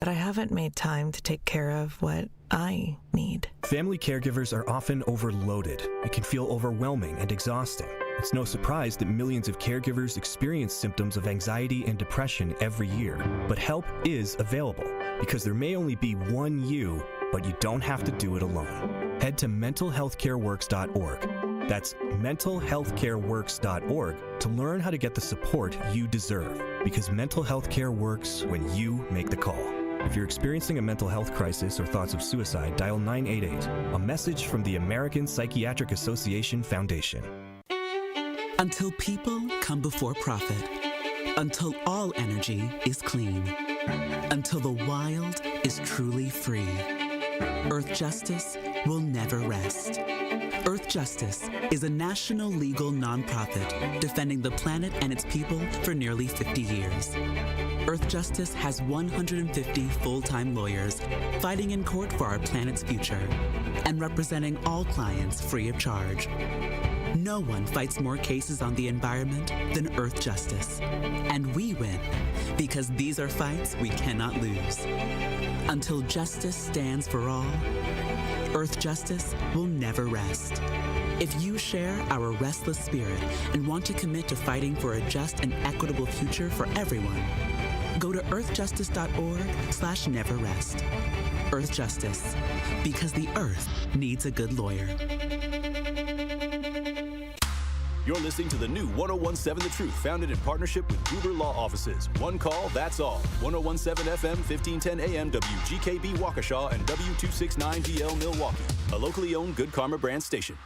but I haven't made time to take care of what I need. Family caregivers are often overloaded. It can feel overwhelming and exhausting. It's no surprise that millions of caregivers experience symptoms of anxiety and depression every year. But help is available, because there may only be one you, but you don't have to do it alone. Head to mentalhealthcareworks.org. That's mentalhealthcareworks.org to learn how to get the support you deserve, because mental health care works when you make the call. If you're experiencing a mental health crisis or thoughts of suicide, dial 988, a message from the American Psychiatric Association Foundation. Until people come before profit. Until all energy is clean. Until the wild is truly free. Earth Justice will never rest. Earth Justice is a national legal nonprofit defending the planet and its people for nearly 50 years. Earth Justice has 150 full-time lawyers fighting in court for our planet's future and representing all clients free of charge. No one fights more cases on the environment than Earth Justice. And we win because these are fights we cannot lose. Until justice stands for all, Earth Justice will never rest. If you share our restless spirit and want to commit to fighting for a just and equitable future for everyone, go to earthjustice.org/neverrest. Earth Justice, because the Earth needs a good lawyer. You're listening to the new 1017 The Truth, founded in partnership with Gruber Law Offices. One call, that's all. 1017 FM, 1510 AM, WGKB Waukesha, and W269DL Milwaukee. A locally owned Good Karma brand station.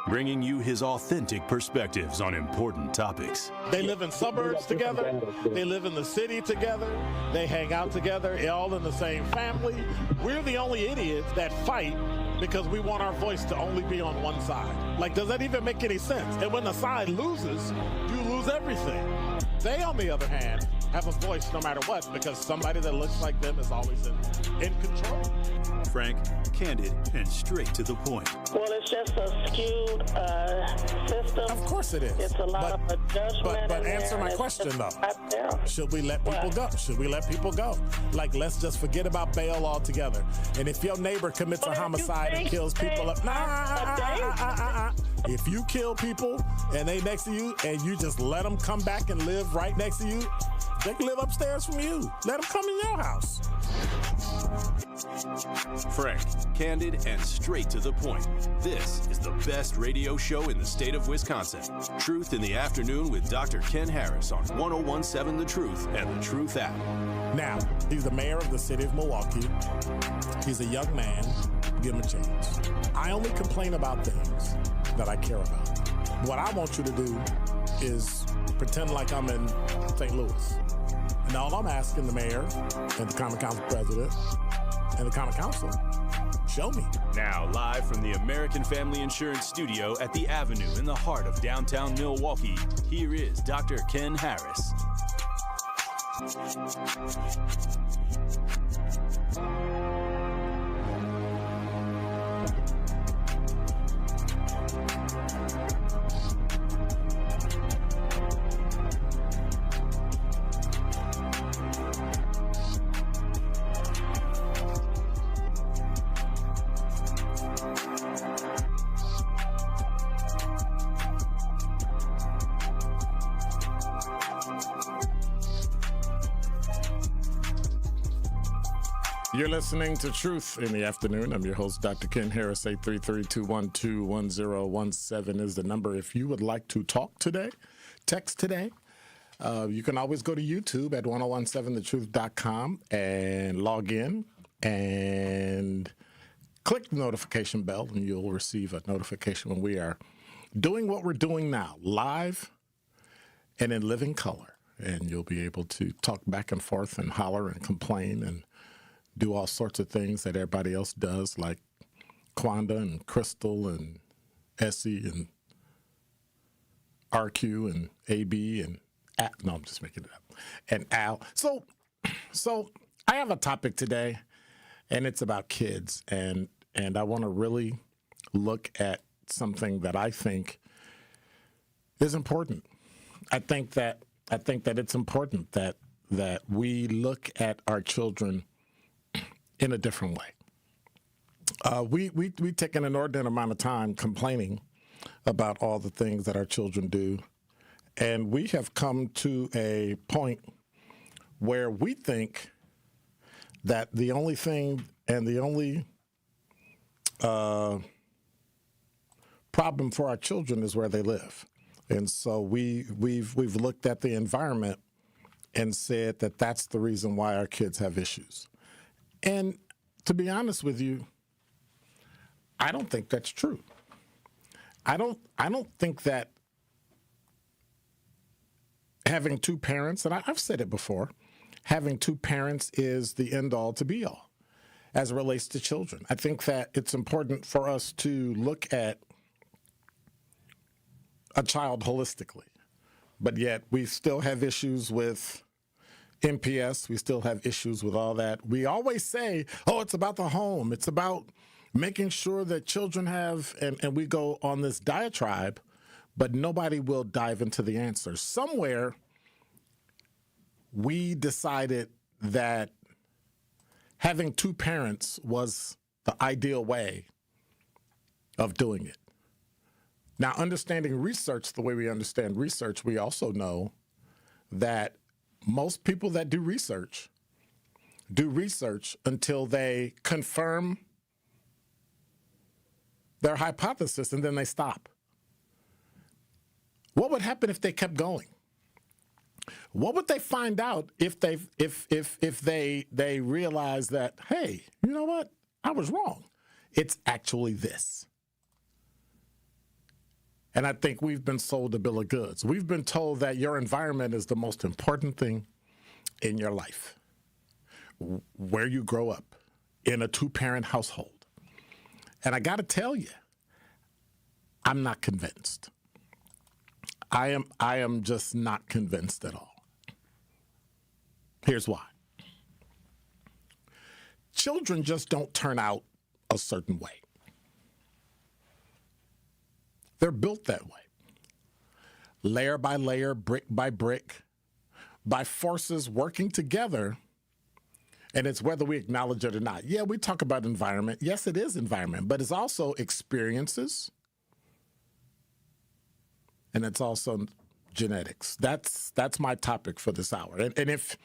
Bringing you his authentic perspectives on important topics. They live in suburbs together. They live in the city together. They hang out together, all in the same family. We're the only idiots that fight because we want our voice to only be on one side. Like, does that even make any sense? And when the side loses, you lose everything. They, on the other hand, have a voice no matter what, because somebody that looks like them is always in control. Frank, candid, and straight to the point. Well, it's just a skewed system. Of course it is. It's a lot of judgment. But answer my question, though. Should we let people go? Should we let people go? Like, let's just forget about bail altogether. And if your neighbor commits a homicide and kills people up, if you kill people and they next to you and you just let them come back and live right next to you, they can live upstairs from you. Let them come in your house. Frank, candid, and straight to the point. This is the best radio show in the state of Wisconsin. Truth in the Afternoon with Dr. Ken Harris on 1017 The Truth and The Truth app. Now, he's the mayor of the city of Milwaukee. He's a young man. Give him a chance. I only complain about things that I care about. What I want you to do is pretend like I'm in St. Louis. And all I'm asking the mayor and the Common Council president and the Common Council, show me. Now, live from the American Family Insurance Studio at the Avenue in the heart of downtown Milwaukee, here is Dr. Ken Harris. You're listening to Truth in the Afternoon. I'm your host, Dr. Ken Harris. 833-212-1017 is the number. If you would like to talk today, text today. You can always go to YouTube at 1017thetruth.com and log in and click the notification bell, and you'll receive a notification when we are doing what we're doing now, live and in living color. And you'll be able to talk back and forth and holler and complain and do all sorts of things that everybody else does, like Quanda and Crystal and Essie and RQ and AB and no, I'm just making it up, and Al. So I have a topic today, and it's about kids, and I want to really look at something that I think is important. I think that it's important that we look at our children in a different way. We take an inordinate amount of time complaining about all the things that our children do, and we have come to a point where we think that the only thing and the only problem for our children is where they live. And so we've looked at the environment and said that that's the reason why our kids have issues. And to be honest with you, I don't think that's true. I don't think that having two parents, and I've said it before, having two parents is the end all to be all as it relates to children. I think that it's important for us to look at a child holistically, but yet we still have issues with MPS. We still have issues with all that. We always say, oh, it's about the home. It's about making sure that children have, and we go on this diatribe, but nobody will dive into the answers. Somewhere we decided that having two parents was the ideal way of doing it. Now, understanding research the way we understand research, we also know that most people that do research until they confirm their hypothesis and then they stop. What would happen if they kept going? What would they find out if they realize that, hey, you know what? I was wrong. It's actually this. And I think we've been sold a bill of goods. We've been told that your environment is the most important thing in your life. Where you grow up in a two-parent household. And I got to tell you, I'm not convinced. I am just not convinced at all. Here's why. Children just don't turn out a certain way. They're built that way. Layer by layer, brick by brick, by forces working together, and it's whether we acknowledge it or not. Yeah, we talk about environment. Yes, it is environment, but it's also experiences, and it's also genetics. That's my topic for this hour. And if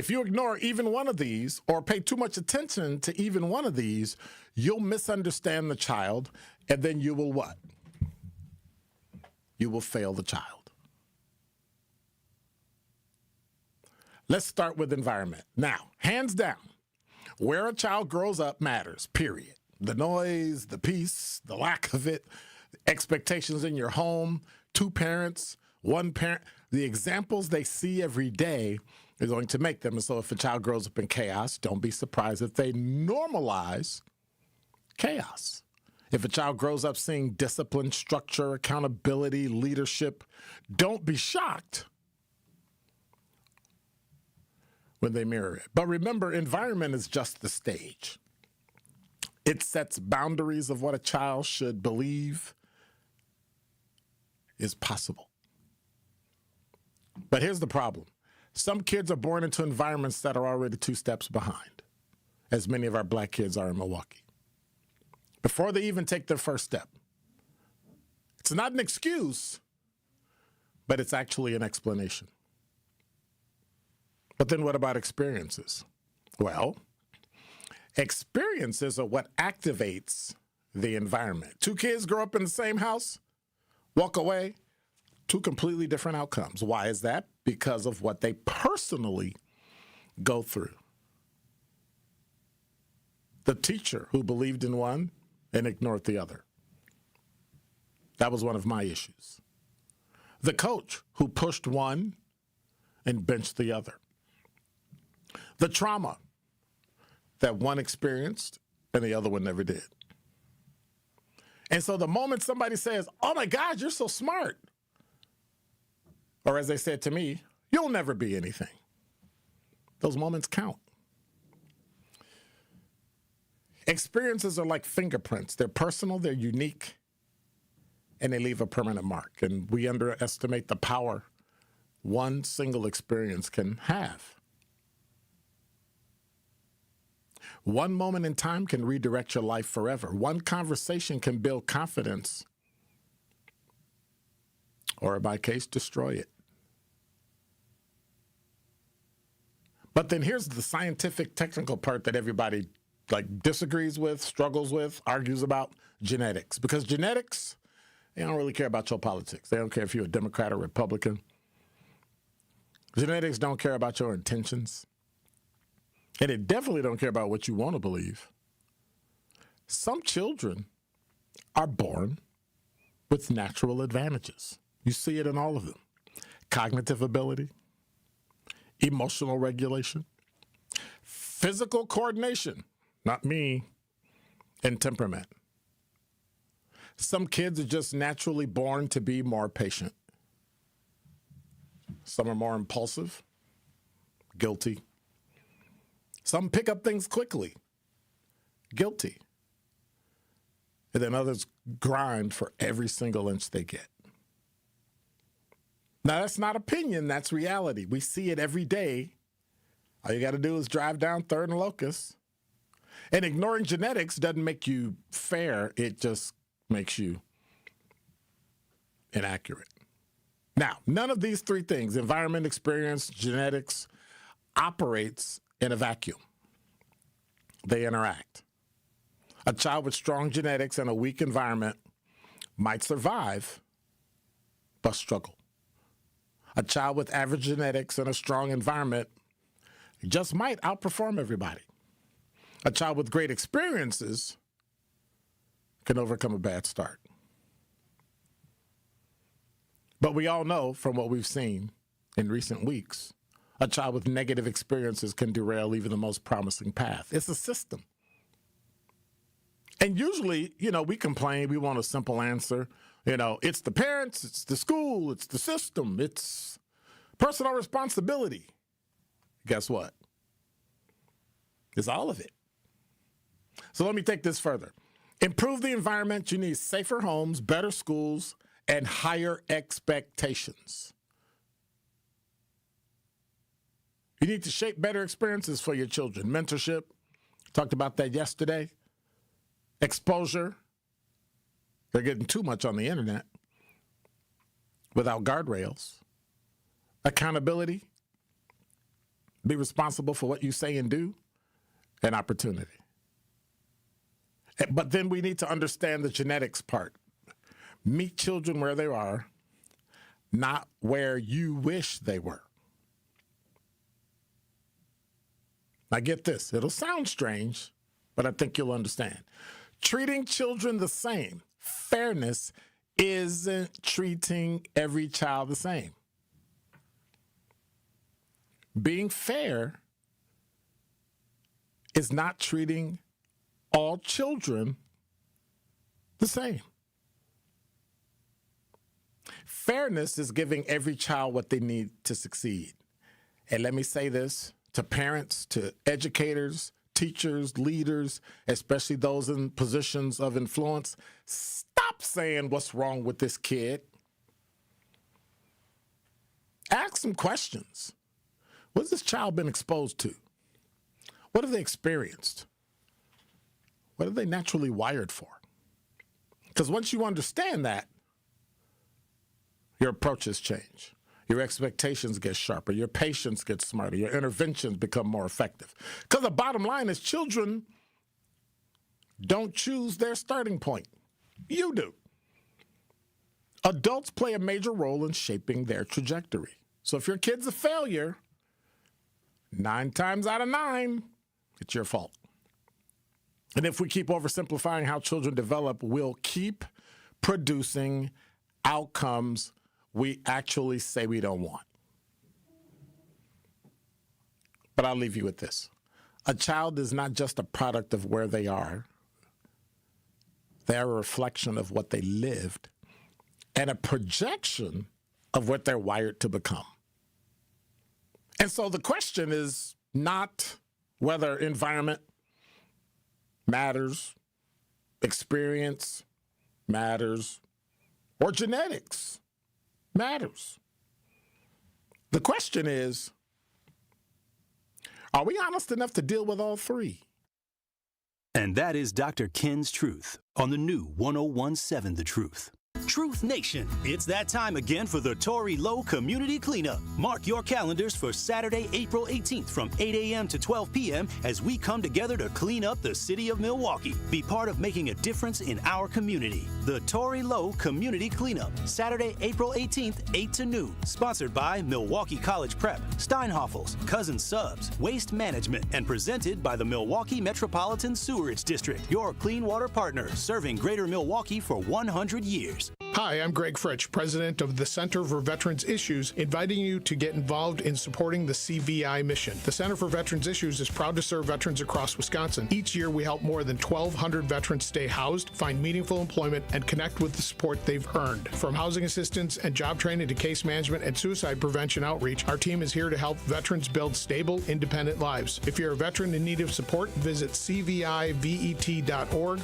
you ignore even one of these or pay too much attention to even one of these, you'll misunderstand the child, and then you will what? You will fail the child. Let's start with environment. Now, hands down, where a child grows up matters, period. The noise, the peace, the lack of it, expectations in your home, two parents, one parent, the examples they see every day are going to make them. And so if a child grows up in chaos, don't be surprised if they normalize chaos. If a child grows up seeing discipline, structure, accountability, leadership, don't be shocked when they mirror it. But remember, environment is just the stage. It sets boundaries of what a child should believe is possible. But here's the problem. Some kids are born into environments that are already 2 steps behind, as many of our black kids are in Milwaukee, before they even take their first step. It's not an excuse, but it's actually an explanation. But then what about experiences? Well, experiences are what activates the environment. 2 kids grow up in the same house, walk away, 2 completely different outcomes. Why is that? Because of what they personally go through. The teacher who believed in one and ignored the other. That was one of my issues. The coach who pushed one and benched the other. The trauma that one experienced and the other one never did. And so the moment somebody says, oh my God, you're so smart, or as they said to me, you'll never be anything, those moments count. Experiences are like fingerprints. They're personal, they're unique, and they leave a permanent mark. And we underestimate the power one single experience can have. One moment in time can redirect your life forever. One conversation can build confidence, or in my case, destroy it. But then here's the scientific, technical part that everybody disagrees with, struggles with, argues about: genetics. Because genetics, they don't really care about your politics. They don't care if you're a Democrat or Republican. Genetics don't care about your intentions. And it definitely don't care about what you want to believe. Some children are born with natural advantages. You see it in all of them: cognitive ability, emotional regulation, physical coordination, not me, and temperament. Some kids are just naturally born to be more patient. Some are more impulsive, guilty. Some pick up things quickly, guilty. And then others grind for every single inch they get. Now, that's not opinion, that's reality. We see it every day. All you got to do is drive down 3rd and Locust. And ignoring genetics doesn't make you fair, it just makes you inaccurate. Now, none of these three things, environment, experience, genetics, operates in a vacuum. They interact. A child with strong genetics and a weak environment might survive, but struggle. A child with average genetics and a strong environment just might outperform everybody. A child with great experiences can overcome a bad start. But we all know from what we've seen in recent weeks, a child with negative experiences can derail even the most promising path. It's a system. And usually, we complain, we want a simple answer. It's the parents, it's the school, it's the system, it's personal responsibility. Guess what? It's all of it. So let me take this further. Improve the environment. You need safer homes, better schools, and higher expectations. You need to shape better experiences for your children. Mentorship, talked about that yesterday. Exposure. They're getting too much on the internet without guardrails. Accountability. Be responsible for what you say and do. And opportunity. But then we need to understand the genetics part. Meet children where they are, not where you wish they were. Now get this. It'll sound strange, but I think you'll understand. Treating children the same. Fairness isn't treating every child the same. Being fair is not treating all children the same. Fairness is giving every child what they need to succeed. And let me say this to parents, to educators, teachers, leaders, especially those in positions of influence. Stop saying what's wrong with this kid. Ask some questions. What has this child been exposed to? What have they experienced? What are they naturally wired for? Because once you understand that, your approaches change. Your expectations get sharper. Your patience gets smarter. Your interventions become more effective. Because the bottom line is children don't choose their starting point. You do. Adults play a major role in shaping their trajectory. So if your kid's a failure, 9 times out of 9, it's your fault. And if we keep oversimplifying how children develop, we'll keep producing outcomes we actually say we don't want. But I'll leave you with this. A child is not just a product of where they are. They're a reflection of what they lived and a projection of what they're wired to become. And so the question is not whether environment matters, experience matters, or genetics matters. The question is, are we honest enough to deal with all three? And that is Dr. Ken's Truth on the new 101.7 The Truth. Truth Nation, it's that time again for the Tory Low Community Cleanup. Mark your calendars for Saturday, April 18th from 8 a.m. to 12 p.m. as we come together to clean up the city of Milwaukee. Be part of making a difference in our community. The Tory Low Community Cleanup, Saturday, April 18th, 8 to noon. Sponsored by Milwaukee College Prep, Steinhoffels, Cousin Subs, Waste Management, and presented by the Milwaukee Metropolitan Sewerage District, your clean water partner, serving Greater Milwaukee for 100 years. Hi, I'm Greg Fritsch, president of the Center for Veterans Issues, inviting you to get involved in supporting the CVI mission. The Center for Veterans Issues is proud to serve veterans across Wisconsin. Each year, we help more than 1,200 veterans stay housed, find meaningful employment, and connect with the support they've earned. From housing assistance and job training to case management and suicide prevention outreach, our team is here to help veterans build stable, independent lives. If you're a veteran in need of support, visit cvivet.org.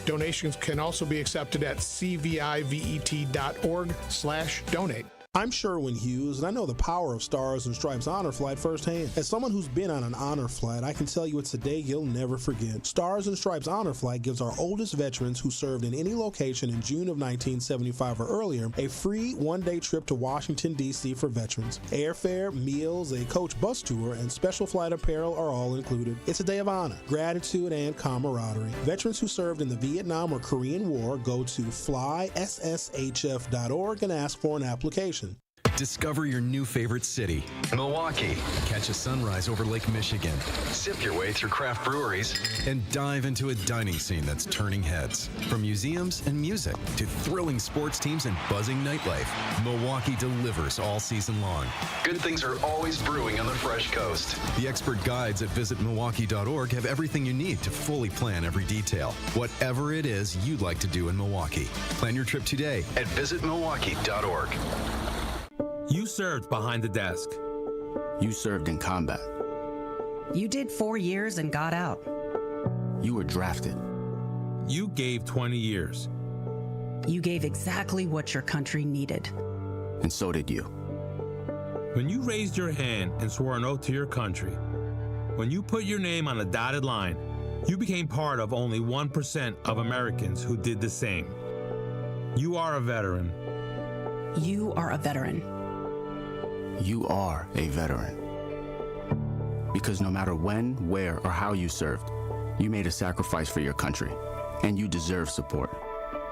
Donations can also be accepted at cvivet.org/donate. I'm Sherwin Hughes, and I know the power of Stars and Stripes Honor Flight firsthand. As someone who's been on an honor flight, I can tell you it's a day you'll never forget. Stars and Stripes Honor Flight gives our oldest veterans who served in any location in June of 1975 or earlier a free one-day trip to Washington, D.C. for veterans. Airfare, meals, a coach bus tour, and special flight apparel are all included. It's a day of honor, gratitude, and camaraderie. Veterans who served in the Vietnam or Korean War go to flySSHF.org and ask for an application. Discover your new favorite city, Milwaukee. Catch a sunrise over Lake Michigan. Sip your way through craft breweries. And dive into a dining scene that's turning heads. From museums and music to thrilling sports teams and buzzing nightlife, Milwaukee delivers all season long. Good things are always brewing on the Fresh Coast. The expert guides at visitmilwaukee.org have everything you need to fully plan every detail. Whatever it is you'd like to do in Milwaukee. Plan your trip today at visitmilwaukee.org. You served behind the desk. You served in combat. You did 4 years and got out. You were drafted. You gave 20 years. You gave exactly what your country needed. And so did you. When you raised your hand and swore an oath to your country, when you put your name on a dotted line, you became part of only 1% of Americans who did the same. You are a veteran. You are a veteran. You are a veteran. Because no matter when, where, or how you served, you made a sacrifice for your country, and you deserve support.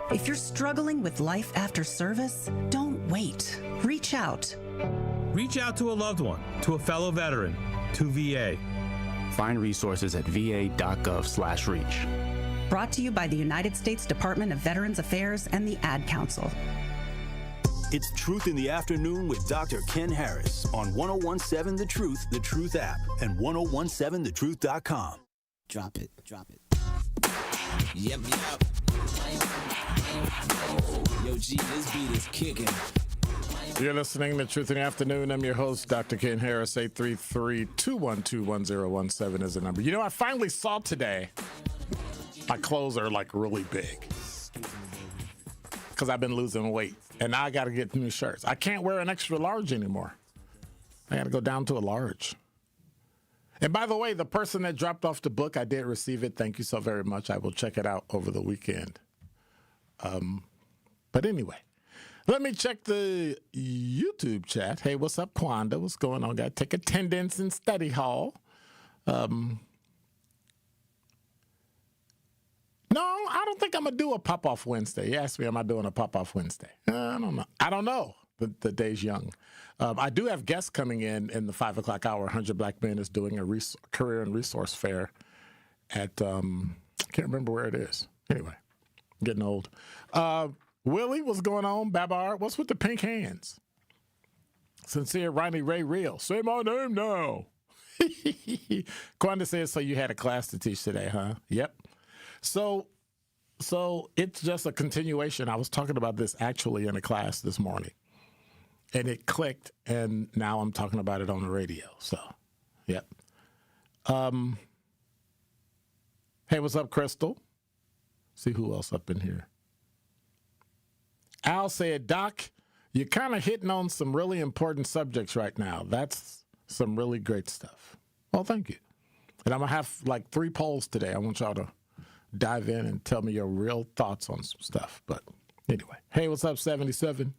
If you're struggling with life after service, don't wait. Reach out. Reach out to a loved one, to a fellow veteran, to VA. Find resources at va.gov/reach. Brought to you by the United States Department of Veterans Affairs and the Ad Council. It's Truth in the Afternoon with Dr. Ken Harris on 101.7 The Truth app, and 1017thetruth.com. Drop it. Yep. Yo, G, this beat is kicking. You're listening to Truth in the Afternoon. I'm your host, Dr. Ken Harris. 833-212-1017 is the number. You know, I finally saw today my clothes are like really big because I've been losing weight. And now I got to get new shirts. I can't wear an extra large anymore. I got to go down to a large. And by the way, the person that dropped off the book, I did receive it. Thank you so very much. I will check it out over the weekend. But anyway, let me check the YouTube chat. Hey, what's up, Quanda? What's going on? Got to take attendance in study hall. No, I don't think I'm going to do a pop-off Wednesday. You asked me, am I doing a pop-off Wednesday? I don't know. The day's young. I do have guests coming in the 5 o'clock hour. 100 Black Men is doing a career and resource fair at, I can't remember where it is. Anyway, I'm getting old. Willie, what's going on? Babar, what's with the pink hands? Sincere Ronnie Ray Real. Say my name now. Quanda says, so you had a class to teach today, huh? Yep. So it's just a continuation. I was talking about this actually in a class this morning, and it clicked, and now I'm talking about it on the radio. So, yep. Hey, what's up, Crystal? See who else up in here. Al said, Doc, you're kind of hitting on some really important subjects right now. That's some really great stuff. Well, thank you. And I'm going to have like 3 polls today. I want y'all to dive in and tell me your real thoughts on some stuff. But anyway, hey, what's up, 77?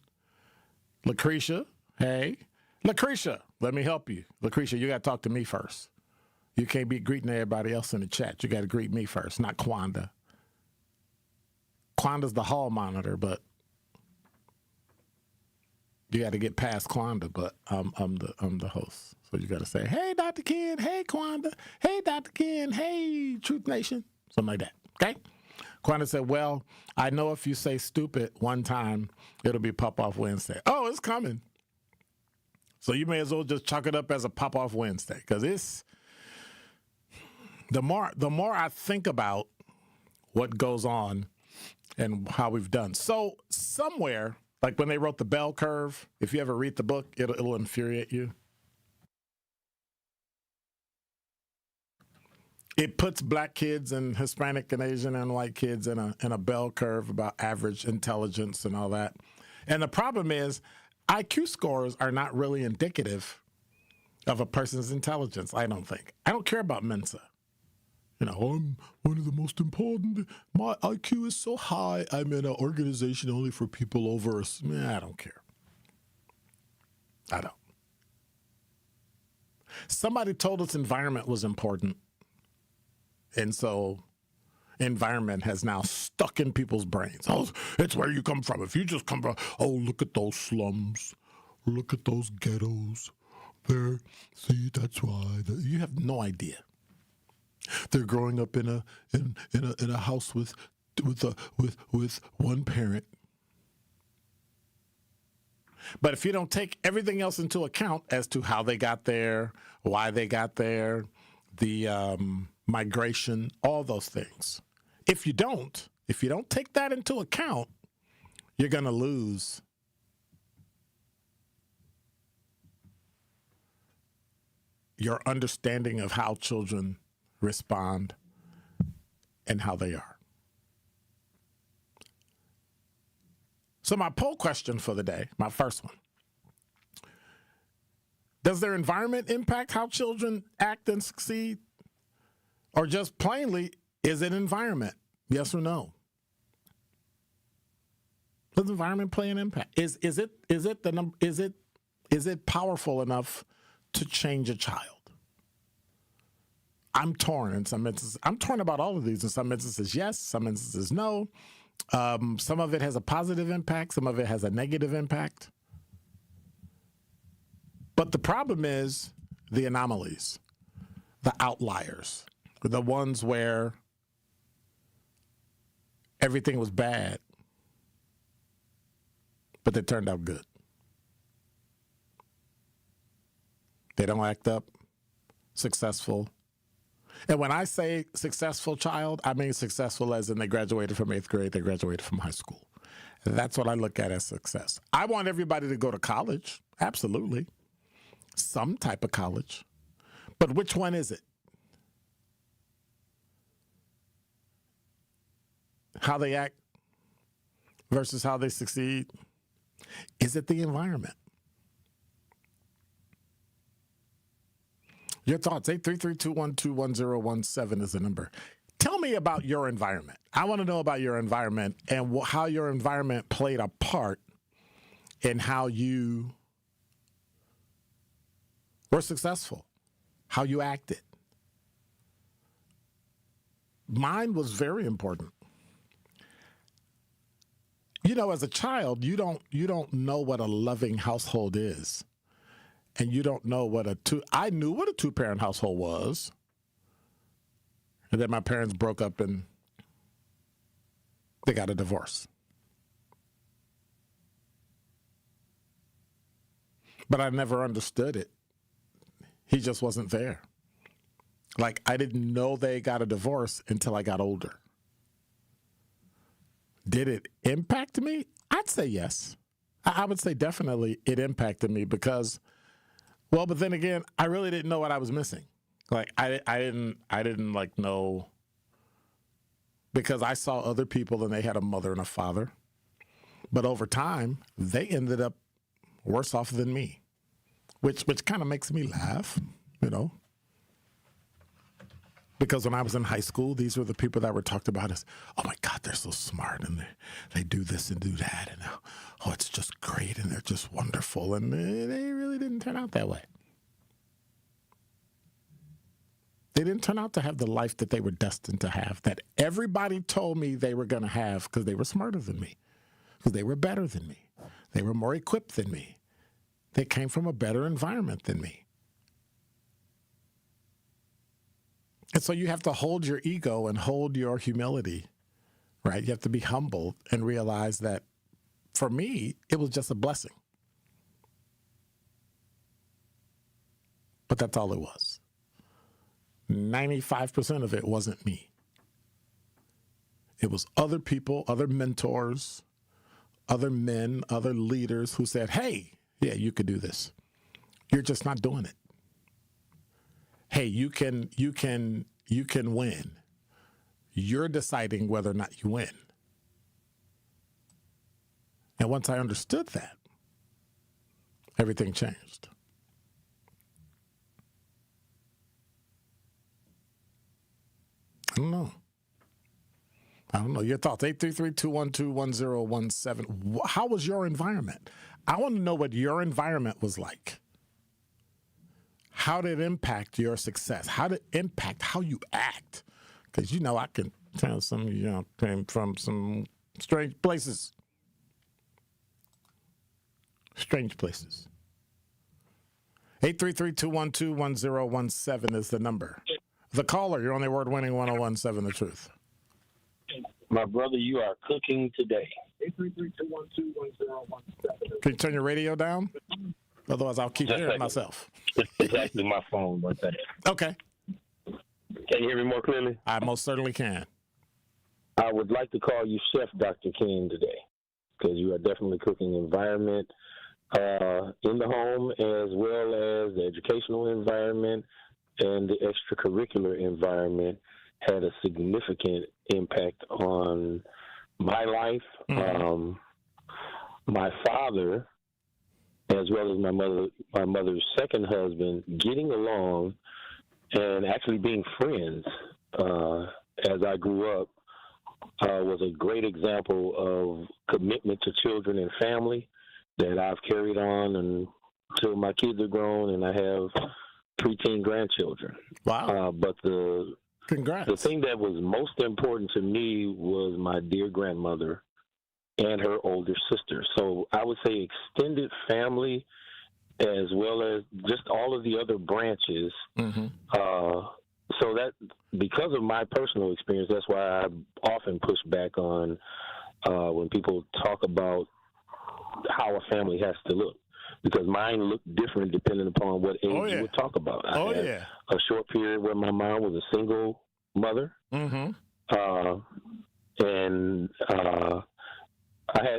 Lucretia, hey. Lucretia, let me help you. Lucretia, you got to talk to me first. You can't be greeting everybody else in the chat. You got to greet me first, not Quanda. Quanda's the hall monitor, but you got to get past Quanda, but I'm the host. So you got to say, hey, Dr. Ken, hey, Quanda, hey, Dr. Ken, hey, Truth Nation, something like that, okay? Quanda said, well, I know if you say stupid one time, it'll be Pop-Off Wednesday. Oh, it's coming. So you may as well just chalk it up as a Pop-Off Wednesday, because it's, the more I think about what goes on and how we've done. So somewhere, like when they wrote the bell curve, if you ever read the book, it'll infuriate you. It puts black kids and Hispanic and Asian and white kids in a bell curve about average intelligence and all that. And the problem is IQ scores are not really indicative of a person's intelligence, I don't think. I don't care about Mensa. You know, I'm one of the most important. My IQ is so high, I'm in an organization only for people over. I don't care. I don't. Somebody told us environment was important. And so environment has now stuck in people's brains. Oh, it's where you come from. If you just come from, oh, look at those slums. Look at those ghettos. There, see, that's why. You have no idea. They're growing up in a house with one parent. But if you don't take everything else into account as to how they got there, why they got there, the migration, all those things. If you don't take that into account, you're going to lose your understanding of how children respond and how they are. So my poll question for the day, my first one, does their environment impact how children act and succeed? Or just plainly, is it environment? Yes or no? Does the environment play an impact? Is it powerful enough to change a child? I'm torn in some instances. I'm torn about all of these. In some instances, yes. Some instances, no. Some of it has a positive impact. Some of it has a negative impact. But the problem is the anomalies, the outliers, the ones where everything was bad, but they turned out good. They don't act up, successful. And when I say successful child, I mean successful as in they graduated from 8th grade, they graduated from high school. That's what I look at as success. I want everybody to go to college, absolutely. Some type of college. But which one is it? How they act versus how they succeed? Is it the environment? Your thoughts, 833-212-1017 is the number. Tell me about your environment. I want to know about your environment and how your environment played a part in how you were successful, how you acted. Mine was very important. You know, as a child, you don't know what a loving household is. And you don't know I knew what a 2-parent household was. And then my parents broke up and they got a divorce. But I never understood it. He just wasn't there. Like, I didn't know they got a divorce until I got older. Did it impact me? I'd say yes. I would say definitely it impacted me because, well, but then again, I really didn't know what I was missing. Like, I didn't like know, because I saw other people and they had a mother and a father. But over time, they ended up worse off than me, which kind of makes me laugh, you know. Because when I was in high school, these were the people that were talked about as, oh, my God, they're so smart, and they do this and do that, and oh, it's just great, and they're just wonderful, and they really didn't turn out that way. They didn't turn out to have the life that they were destined to have, that everybody told me they were going to have because they were smarter than me, because they were better than me. They were more equipped than me. They came from a better environment than me. And so you have to hold your ego and hold your humility, right? You have to be humble and realize that for me, it was just a blessing. But that's all it was. 95% of it wasn't me. It was other people, other mentors, other men, other leaders who said, hey, yeah, you could do this. You're just not doing it. Hey, you can win. You're deciding whether or not you win. And once I understood that, everything changed. I don't know. Your thoughts, 833-212-1017. How was your environment? I want to know what your environment was like. How did it impact your success? How did it impact how you act? Because, you know, I can tell some, you know, came from some strange places. Strange places. 833-212-1017 is the number. The caller, you're on the award-winning 1017 The Truth. My brother, you are cooking today. 833-212-1017. Can you turn your radio down? Otherwise, I'll keep hearing myself. It's actually my phone. But okay. Can you hear me more clearly? I most certainly can. I would like to call you Chef Dr. King today, because you are definitely cooking environment in the home, as well as the educational environment and the extracurricular environment had a significant impact on my life. Mm-hmm. My father, as well as my mother's second husband, getting along and actually being friends as I grew up was a great example of commitment to children and family that I've carried on until my kids are grown and I have preteen grandchildren. Wow. But Congrats. The thing that was most important to me was my dear grandmother and her older sister. So I would say extended family, as well as just all of the other branches. Mm-hmm. So that, because of my personal experience, that's why I often push back on when people talk about how a family has to look. Because mine looked different depending upon what age you would talk about. I had a short period where my mom was a single mother. Mm-hmm. I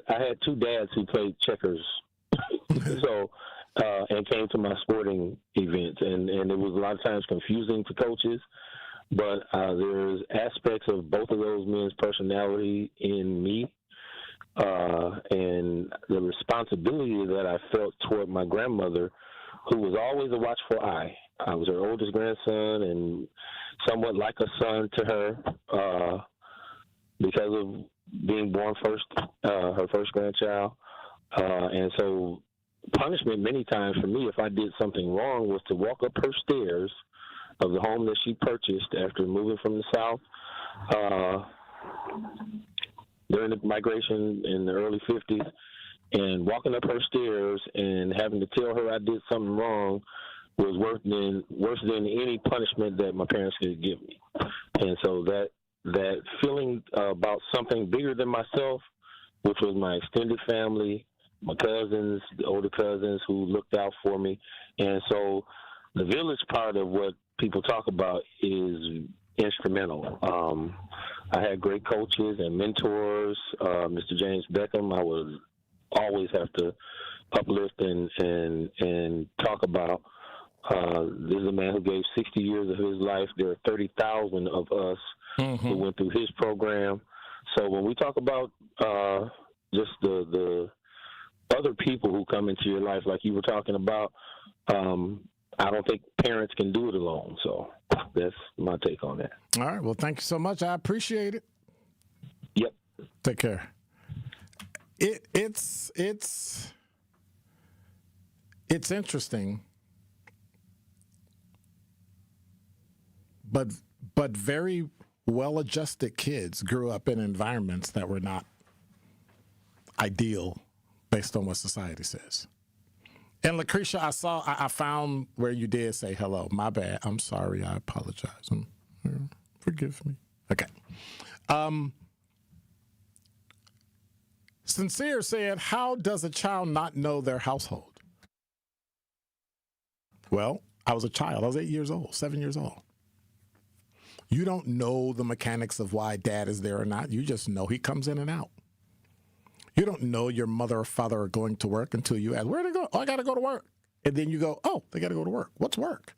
had two dads who played checkers, so and came to my sporting events, and it was a lot of times confusing to coaches. But there's aspects of both of those men's personality in me, and the responsibility that I felt toward my grandmother, who was always a watchful eye. I was her oldest grandson and somewhat like a son to her because of being born first, her first grandchild. And so punishment many times for me, if I did something wrong, was to walk up her stairs of the home that she purchased after moving from the South during the migration in the early 50s, and walking up her stairs and having to tell her I did something wrong was worse than any punishment that my parents could give me. And so that feeling about something bigger than myself, which was my extended family, my cousins, the older cousins who looked out for me. And so the village part of what people talk about is instrumental. I had great coaches and mentors. Mr. James Beckham, I would always have to uplift and talk about. This is a man who gave 60 years of his life. There are 30,000 of us who went through his program. So when we talk about just the other people who come into your life, like you were talking about. I don't think parents can do it alone. So that's my take on that. All right. Well, thank you so much. I appreciate it. Yep. Take care. It's interesting, but very well-adjusted kids grew up in environments that were not ideal based on what society says. And Lucretia, I found where you did say hello. My bad. I'm sorry. I apologize. Forgive me. Okay. Sincere said, how does a child not know their household? Well, I was a child. I was 7 years old. You don't know the mechanics of why dad is there or not. You just know he comes in and out. You don't know your mother or father are going to work until you ask, where they go? Oh, I got to go to work. And then you go, oh, they got to go to work. What's work?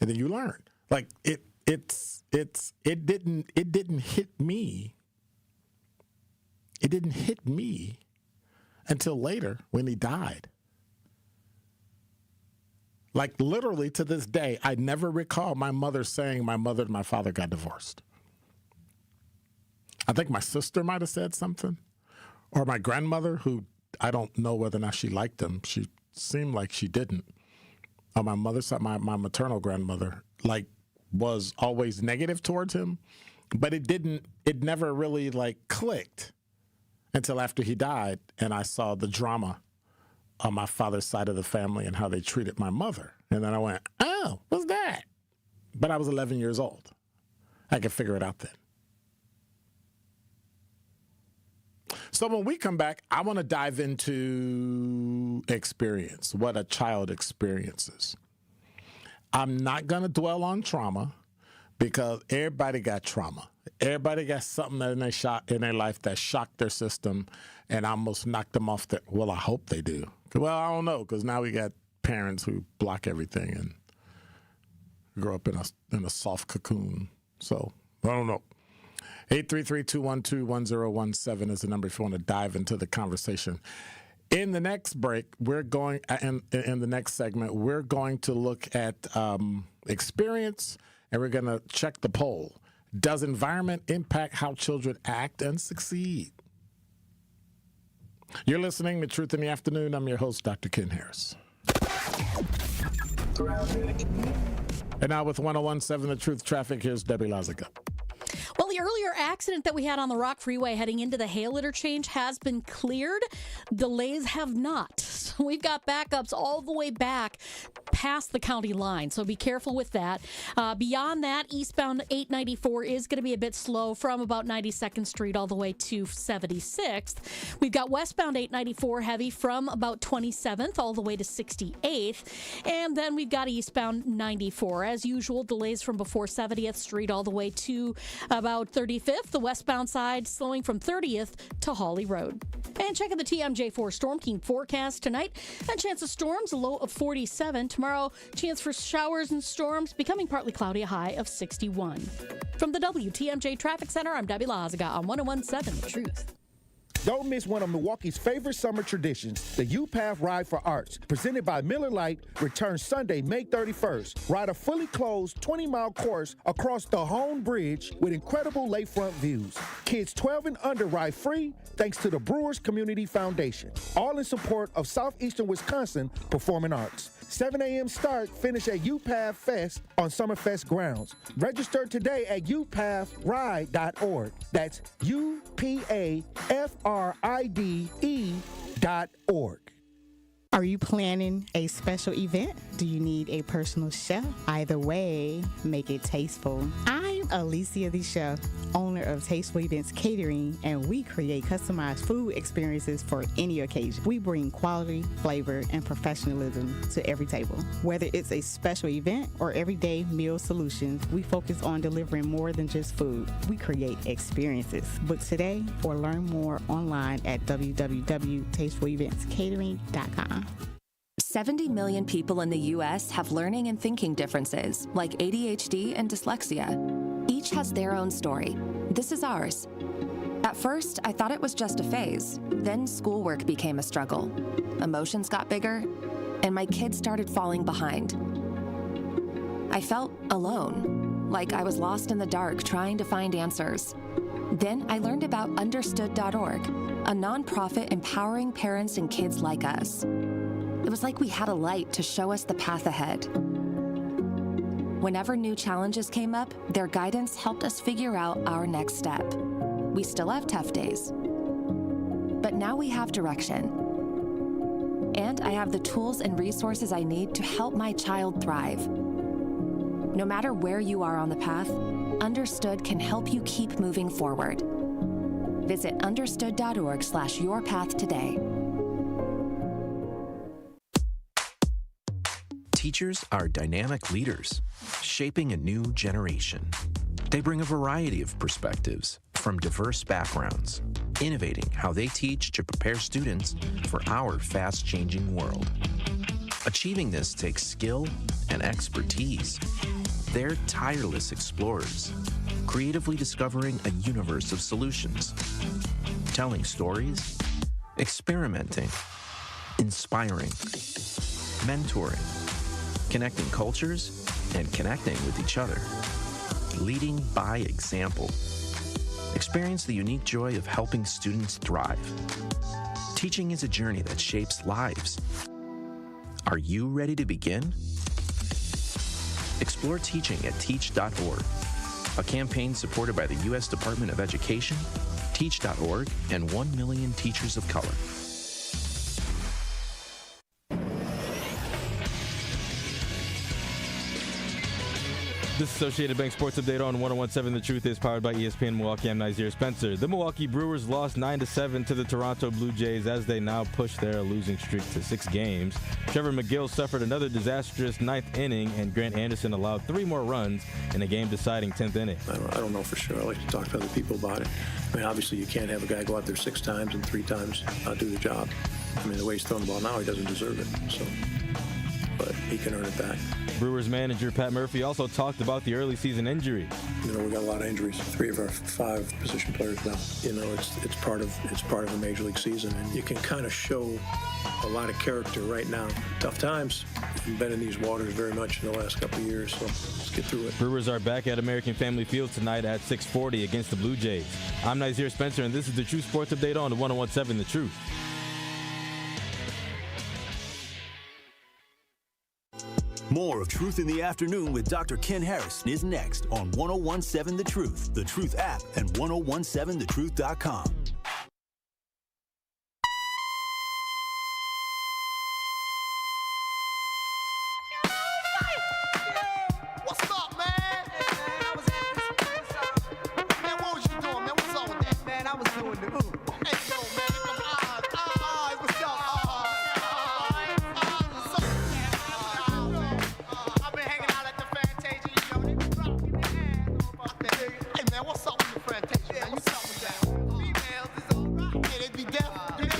And then you learn. Like it didn't hit me. It didn't hit me until later when he died. Like literally to this day, I never recall my mother saying my mother and my father got divorced. I think my sister might have said something. Or my grandmother, who I don't know whether or not she liked him. She seemed like she didn't. On my mother's side, my maternal grandmother, like, was always negative towards him. But it never really, like, clicked until after he died. And I saw the drama on my father's side of the family and how they treated my mother. And then I went, oh, what's that? But I was 11 years old. I could figure it out then. So when we come back, I want to dive into experience, what a child experiences. I'm not going to dwell on trauma because everybody got trauma. Everybody got something that in their life that shocked their system and almost knocked them off their, well, I hope they do. Well, I don't know, because now we got parents who block everything and grow up in a soft cocoon. So I don't know. 833-212-1017 is the number if you want to dive into the conversation. In the next break, we're going, in the next segment, we're going to look at experience, and we're going to check the poll. Does environment impact how children act and succeed? You're listening to Truth in the Afternoon. I'm your host, Dr. Ken Harris. And now with 101.7 The Truth Traffic, here's Debbie Lazaga. Well, the earlier accident that we had on the Rock Freeway heading into the Hale interchange has been cleared. Delays have not. So we've got backups all the way back past the county line, so be careful with that. Beyond that, eastbound 894 is going to be a bit slow from about 92nd Street all the way to 76th. We've got westbound 894 heavy from about 27th all the way to 68th. And then we've got eastbound 94. As usual, delays from before 70th Street all the way to about 35th. The westbound side slowing from 30th to Hawley Road. And checking the TMJ4 Storm Team forecast tonight. A chance of storms, a low of 47. Tomorrow, chance for showers and storms, becoming partly cloudy, a high of 61. From the WTMJ Traffic Center, I'm Debbie Lazaga on 101.7 The Truth. Don't miss one of Milwaukee's favorite summer traditions, the U-Path Ride for Arts, presented by Miller Lite, returns Sunday, May 31st. Ride a fully closed 20-mile course across the Hone Bridge with incredible lakefront views. Kids 12 and under ride free thanks to the Brewers Community Foundation. All in support of Southeastern Wisconsin Performing Arts. 7 a.m. start, finish at U-Path Fest on Summerfest grounds. Register today at upathride.org. That's upathride.org. Are you planning a special event? Do you need a personal chef? Either way, make it tasteful. I'm Alicia the Chef, owner of Tasteful Events Catering, and we create customized food experiences for any occasion. We bring quality, flavor, and professionalism to every table. Whether it's a special event or everyday meal solutions, we focus on delivering more than just food. We create experiences. Book today or learn more online at www.tastefuleventscatering.com. 70 million people in the U.S. have learning and thinking differences, like ADHD and dyslexia. Each has their own story. This is ours. At first, I thought it was just a phase. Then schoolwork became a struggle. Emotions got bigger, and my kids started falling behind. I felt alone, like I was lost in the dark trying to find answers. Then I learned about Understood.org, a nonprofit empowering parents and kids like us. It was like we had a light to show us the path ahead. Whenever new challenges came up, their guidance helped us figure out our next step. We still have tough days, but now we have direction. And I have the tools and resources I need to help my child thrive. No matter where you are on the path, Understood can help you keep moving forward. Visit understood.org/yourpath today. Teachers are dynamic leaders, shaping a new generation. They bring a variety of perspectives from diverse backgrounds, innovating how they teach to prepare students for our fast-changing world. Achieving this takes skill and expertise. They're tireless explorers, creatively discovering a universe of solutions, telling stories, experimenting, inspiring, mentoring, connecting cultures, and connecting with each other, leading by example. Experience the unique joy of helping students thrive. Teaching is a journey that shapes lives. Are you ready to begin? Explore teaching at teach.org, a campaign supported by the U.S. Department of Education, Teach.org, and 1 million teachers of color. This Associated Bank Sports Update on 101.7 The Truth is powered by ESPN Milwaukee. I'm Xavier Spencer. The Milwaukee Brewers lost 9-7 to the Toronto Blue Jays as they now push their losing streak to 6 games. Trevor McGill suffered another disastrous ninth inning, and Grant Anderson allowed 3 more runs in a game-deciding 10th inning. I don't know for sure. I like to talk to other people about it. I mean, obviously you can't have a guy go out there 6 times and 3 times not do the job. I mean, the way he's throwing the ball now, he doesn't deserve it. So, but he can earn it back. Brewers manager Pat Murphy also talked about the early season injury. You know, we got a lot of injuries. 3 of our 5 position players now. You know, it's part of a major league season, and you can kind of show a lot of character right now. Tough times. We've been in these waters very much in the last couple of years, so let's get through it. Brewers are back at American Family Field tonight at 6:40 against the Blue Jays. I'm Xavier Spencer, and this is the True Sports Update on the 101.7 The Truth. More of Truth in the Afternoon with Dr. Ken Harrison is next on 101.7 The Truth, The Truth app, and 1017thetruth.com. What's up, man? I was at this. Man, what was you doing, man? What's up with that? Man, I was doing the ooh. Hey, yo, man, what's up? I've been hanging out at the Fantasia, yo. They be dropping their hands. Hey, man, what's up with the Fantasia, man? What's up with that? Females is all right. Yeah, they be deaf. They be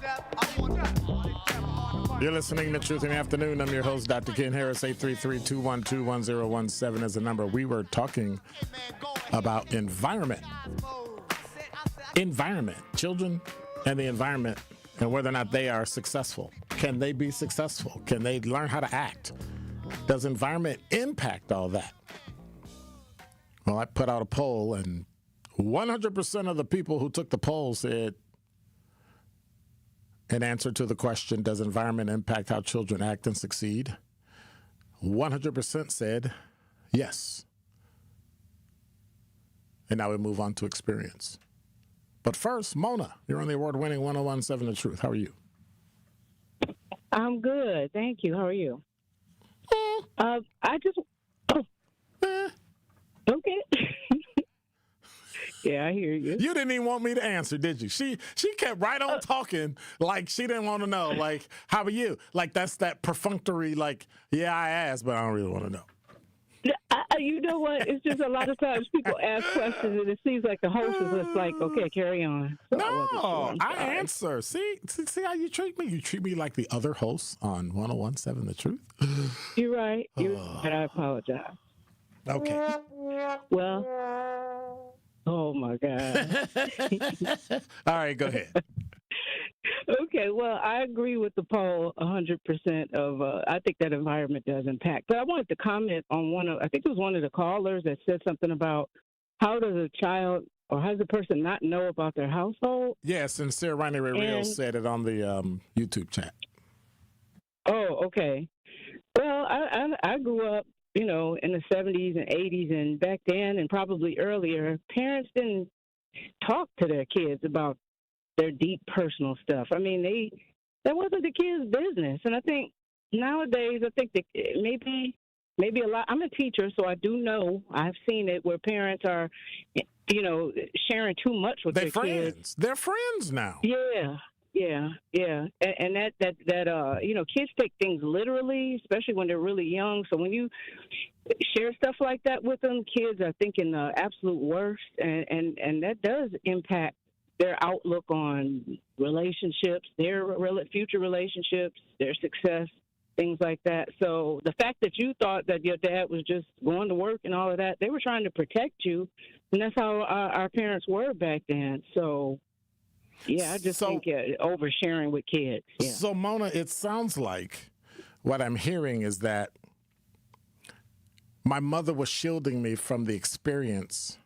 deaf. I want that. You're listening to Truth in the Afternoon. I'm your host, Dr. Ken Harris. 833-212-1017 is the number. We were talking about environment. Children and the environment, and whether or not they are successful. Can they be successful? Can they learn how to act? Does environment impact all that? Well, I put out a poll, and 100% of the people who took the poll said, in answer to the question, does environment impact how children act and succeed? 100% said yes. And now we move on to experience. But first, Mona, you're on the award-winning 101.7 The Truth. How are you? I'm good. Thank you. How are you? Okay. Yeah, I hear you. You didn't even want me to answer, did you? She kept right on talking like she didn't want to know. Like, how are you? Like, that's that perfunctory, like, yeah, I asked, but I don't really want to know. You know what? It's just a lot of times people ask questions, and it seems like the host is just like, okay, carry on. So No, I answer. See how you treat me? You treat me like the other hosts on 101.7 The Truth. You're right. You're right. I apologize. Okay. Well, Oh my God. All right, go ahead. Okay, well, I agree with the poll 100% of, I think that environment does impact. But I wanted to comment on I think it was one of the callers that said something about how does a child or how does a person not know about their household? Yes, and Sarah Ronnie Real said it on the YouTube chat. Oh, okay. Well, I grew up, in the 70s and 80s, and back then and probably earlier, parents didn't talk to their kids about their deep personal stuff. I mean, that wasn't the kids' business. And I think nowadays, that maybe a lot. I'm a teacher, so I do know, I've seen it where parents are, sharing too much with their kids. They're friends now. Yeah. And that kids take things literally, especially when they're really young. So when you share stuff like that with them, kids are thinking the absolute worst, and that does impact their outlook on relationships, their future relationships, their success, things like that. So the fact that you thought that your dad was just going to work and all of that, they were trying to protect you, and that's how our parents were back then. So, yeah, I just think oversharing with kids. Yeah. So, Mona, it sounds like what I'm hearing is that my mother was shielding me from the experience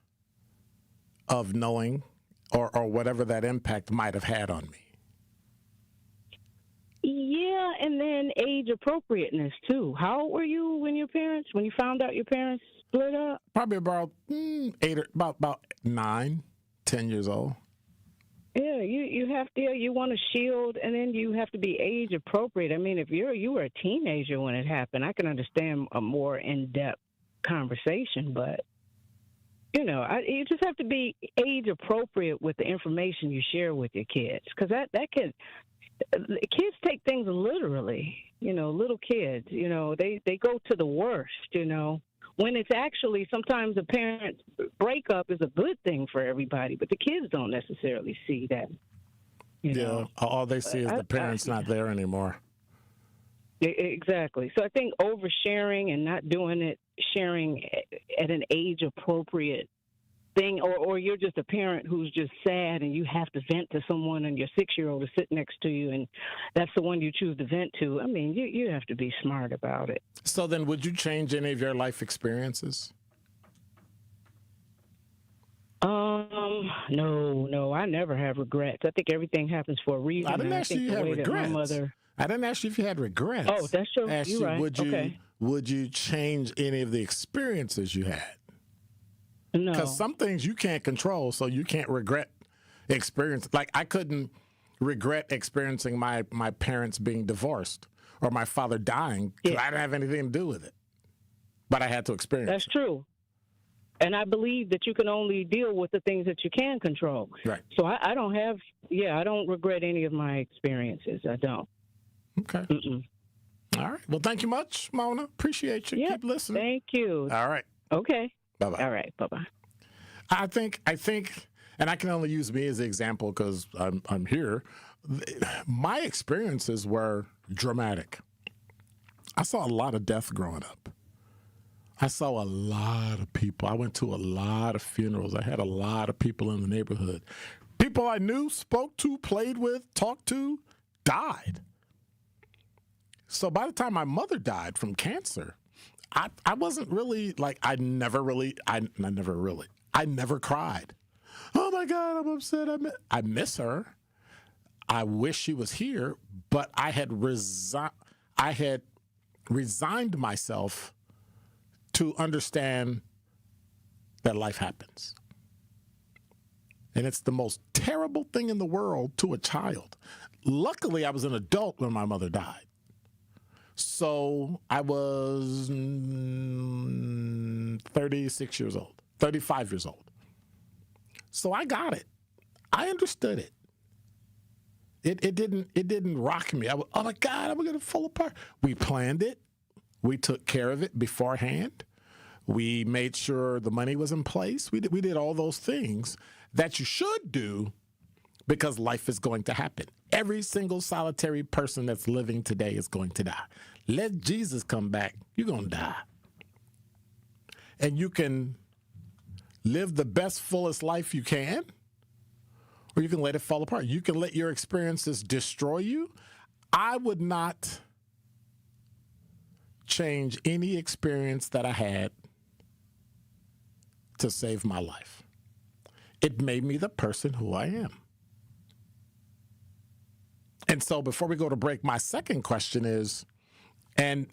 of knowing or whatever that impact might have had on me. Yeah, and then age appropriateness too. How old were you when you found out your parents split up? Probably about 9, 10 years old. Yeah, you have to. You want to shield, and then you have to be age appropriate. I mean, if you were a teenager when it happened, I can understand a more in-depth conversation, but you just have to be age appropriate with the information you share with your kids, because that can. Kids take things literally. Little kids. They go to the worst. When it's actually sometimes a parent breakup is a good thing for everybody, but the kids don't necessarily see that. Yeah, all they see is the parents not there anymore. Exactly. So I think oversharing and not doing it, sharing at an age appropriate thing, or you're just a parent who's just sad and you have to vent to someone and your 6-year-old is sitting next to you and that's the one you choose to vent to. I mean, you have to be smart about it. So then would you change any of your life experiences? No, I never have regrets. I think everything happens for a reason. I didn't ask you if you had regrets. I didn't ask you if you had regrets. Oh, that's true. You're right. Would you change any of the experiences you had? No. Because some things you can't control, so you can't regret experience. Like I couldn't regret experiencing my parents being divorced or my father dying because I didn't have anything to do with it. But I had to experience That's true. And I believe that you can only deal with the things that you can control. Right. So I don't regret any of my experiences. I don't. Okay. All right. Well, thank you much, Mona. Appreciate you. Keep listening. Thank you. All right. Okay. Bye-bye. All right. Bye-bye. I think, and I can only use me as an example because I'm here. My experiences were dramatic. I saw a lot of death growing up. I saw a lot of people. I went to a lot of funerals. I had a lot of people in the neighborhood. People I knew, spoke to, played with, talked to, died. So by the time my mother died from cancer, I wasn't really like, I never cried. Oh my God, I'm upset. I miss her. I wish she was here, but I had resigned myself to understand that life happens. And it's the most terrible thing in the world to a child. Luckily, I was an adult when my mother died. So I was 36 years old, 35 years old. So I got it. I understood it. It didn't rock me. Oh my God, I'm gonna fall apart. We planned it. We took care of it beforehand. We made sure the money was in place. We did all those things that you should do because life is going to happen. Every single solitary person that's living today is going to die. Let Jesus come back, you're going to die. And you can live the best, fullest life you can, or you can let it fall apart. You can let your experiences destroy you. I would not change any experience that I had to save my life. It made me the person who I am. And so before we go to break, my second question is, and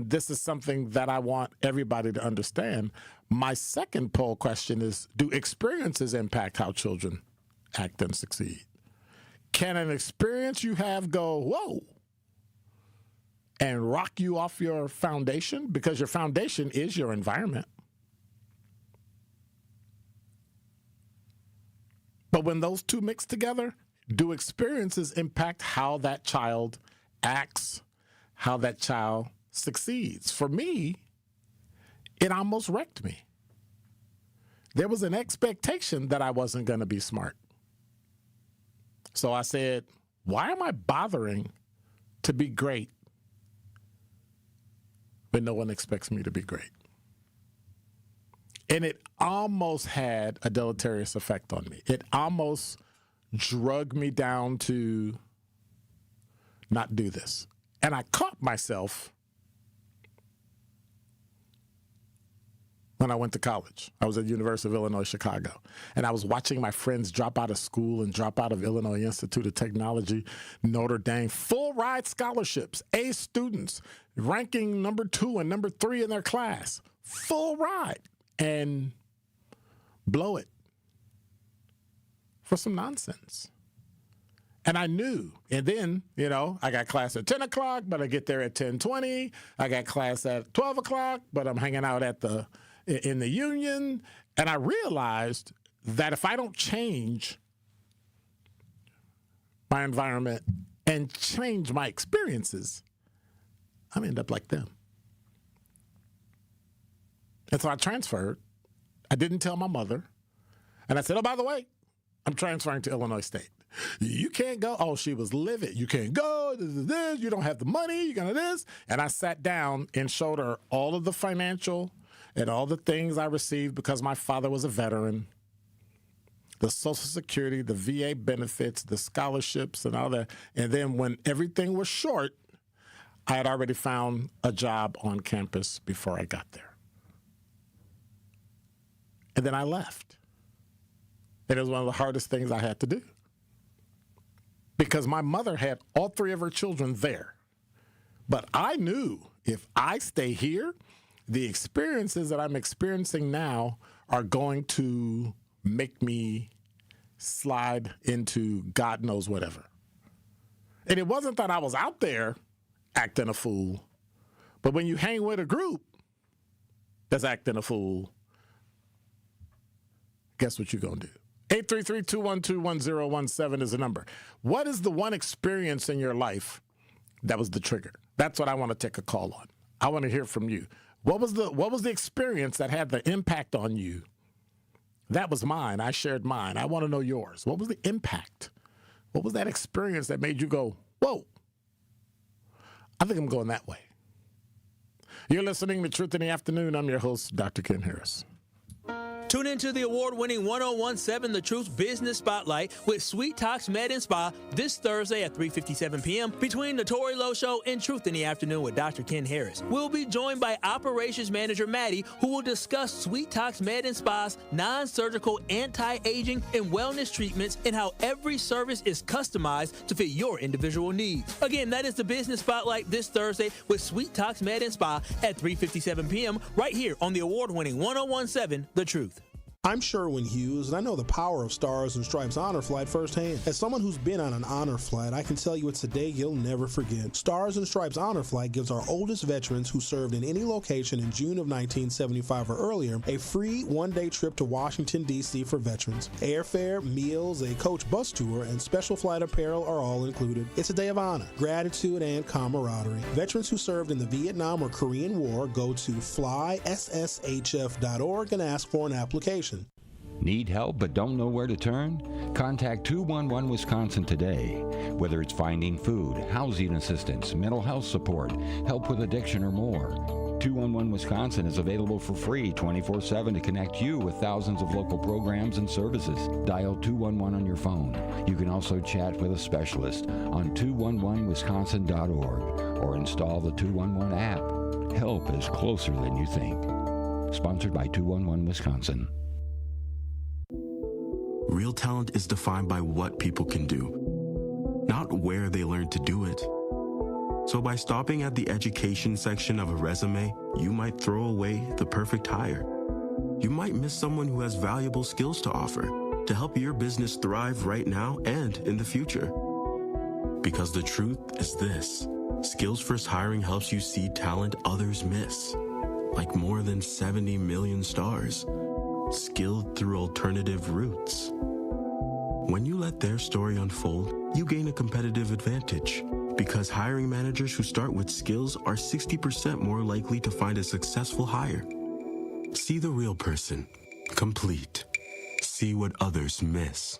this is something that I want everybody to understand, my second poll question is, do experiences impact how children act and succeed? Can an experience you have go, whoa, and rock you off your foundation? Because your foundation is your environment. But when those two mix together, do experiences impact how that child acts, how that child succeeds? For me, it almost wrecked me. There was an expectation that I wasn't going to be smart. So I said, why am I bothering to be great when no one expects me to be great? And it almost had a deleterious effect on me. It almost drug me down to not do this. And I caught myself when I went to college. I was at the University of Illinois, Chicago. And I was watching my friends drop out of school and drop out of Illinois Institute of Technology, Notre Dame, full ride scholarships, A students, ranking number 2 and number 3 in their class, full ride, and blow it for some nonsense. And I knew. And then, I got class at 10 o'clock, but I get there at 10:20. I got class at 12 o'clock, but I'm hanging out in the union. And I realized that if I don't change my environment and change my experiences, I'm end up like them. And so I transferred. I didn't tell my mother. And I said, oh, by the way, I'm transferring to Illinois State. You can't go. Oh, she was livid. You can't go. This. You don't have the money. You're going to this. And I sat down and showed her all of the financial and all the things I received because my father was a veteran. The Social Security, the VA benefits, the scholarships, and all that. And then when everything was short, I had already found a job on campus before I got there. And then I left. And it was one of the hardest things I had to do. Because my mother had all 3 of her children there. But I knew if I stay here, the experiences that I'm experiencing now are going to make me slide into God knows whatever. And it wasn't that I was out there acting a fool, but when you hang with a group that's acting a fool, guess what you're going to do? 833-212-1017 is the number. What is the one experience in your life that was the trigger? That's what I want to take a call on. I want to hear from you. What was the experience that had the impact on you? That was mine. I shared mine. I want to know yours. What was the impact? What was that experience that made you go, whoa, I think I'm going that way? You're listening to Truth in the Afternoon. I'm your host, Dr. Ken Harris. Tune into the award-winning 1017 The Truth Business Spotlight with Sweet Talks Med and Spa this Thursday at 3:57 p.m. between The Tori Lowe Show and Truth in the Afternoon with Dr. Ken Harris. We'll be joined by Operations Manager Maddie, who will discuss Sweet Talks Med and Spa's non-surgical anti-aging and wellness treatments and how every service is customized to fit your individual needs. Again, that is the Business Spotlight this Thursday with Sweet Talks Med and Spa at 3:57 p.m. right here on the award-winning 1017 The Truth. I'm Sherwin Hughes, and I know the power of Stars and Stripes Honor Flight firsthand. As someone who's been on an honor flight, I can tell you it's a day you'll never forget. Stars and Stripes Honor Flight gives our oldest veterans who served in any location in June of 1975 or earlier a free one-day trip to Washington, D.C. for veterans. Airfare, meals, a coach bus tour, and special flight apparel are all included. It's a day of honor, gratitude, and camaraderie. Veterans who served in the Vietnam or Korean War go to flySSHF.org and ask for an application. Need help but don't know where to turn? Contact 211 Wisconsin today. Whether it's finding food, housing assistance, mental health support, help with addiction, or more, 211 Wisconsin is available for free 24/7 to connect you with thousands of local programs and services. Dial 211 on your phone. You can also chat with a specialist on 211wisconsin.org or install the 211 app. Help is closer than you think. Sponsored by 211 Wisconsin. Real talent is defined by what people can do, not where they learn to do it. So by stopping at the education section of a resume, you might throw away the perfect hire. You might miss someone who has valuable skills to offer to help your business thrive right now and in the future. Because the truth is this: Skills First Hiring helps you see talent others miss, like more than 70 million stars, skilled through alternative routes. When you let their story unfold, you gain a competitive advantage, because hiring managers who start with skills are 60% more likely to find a successful hire. See the real person, complete. See what others miss.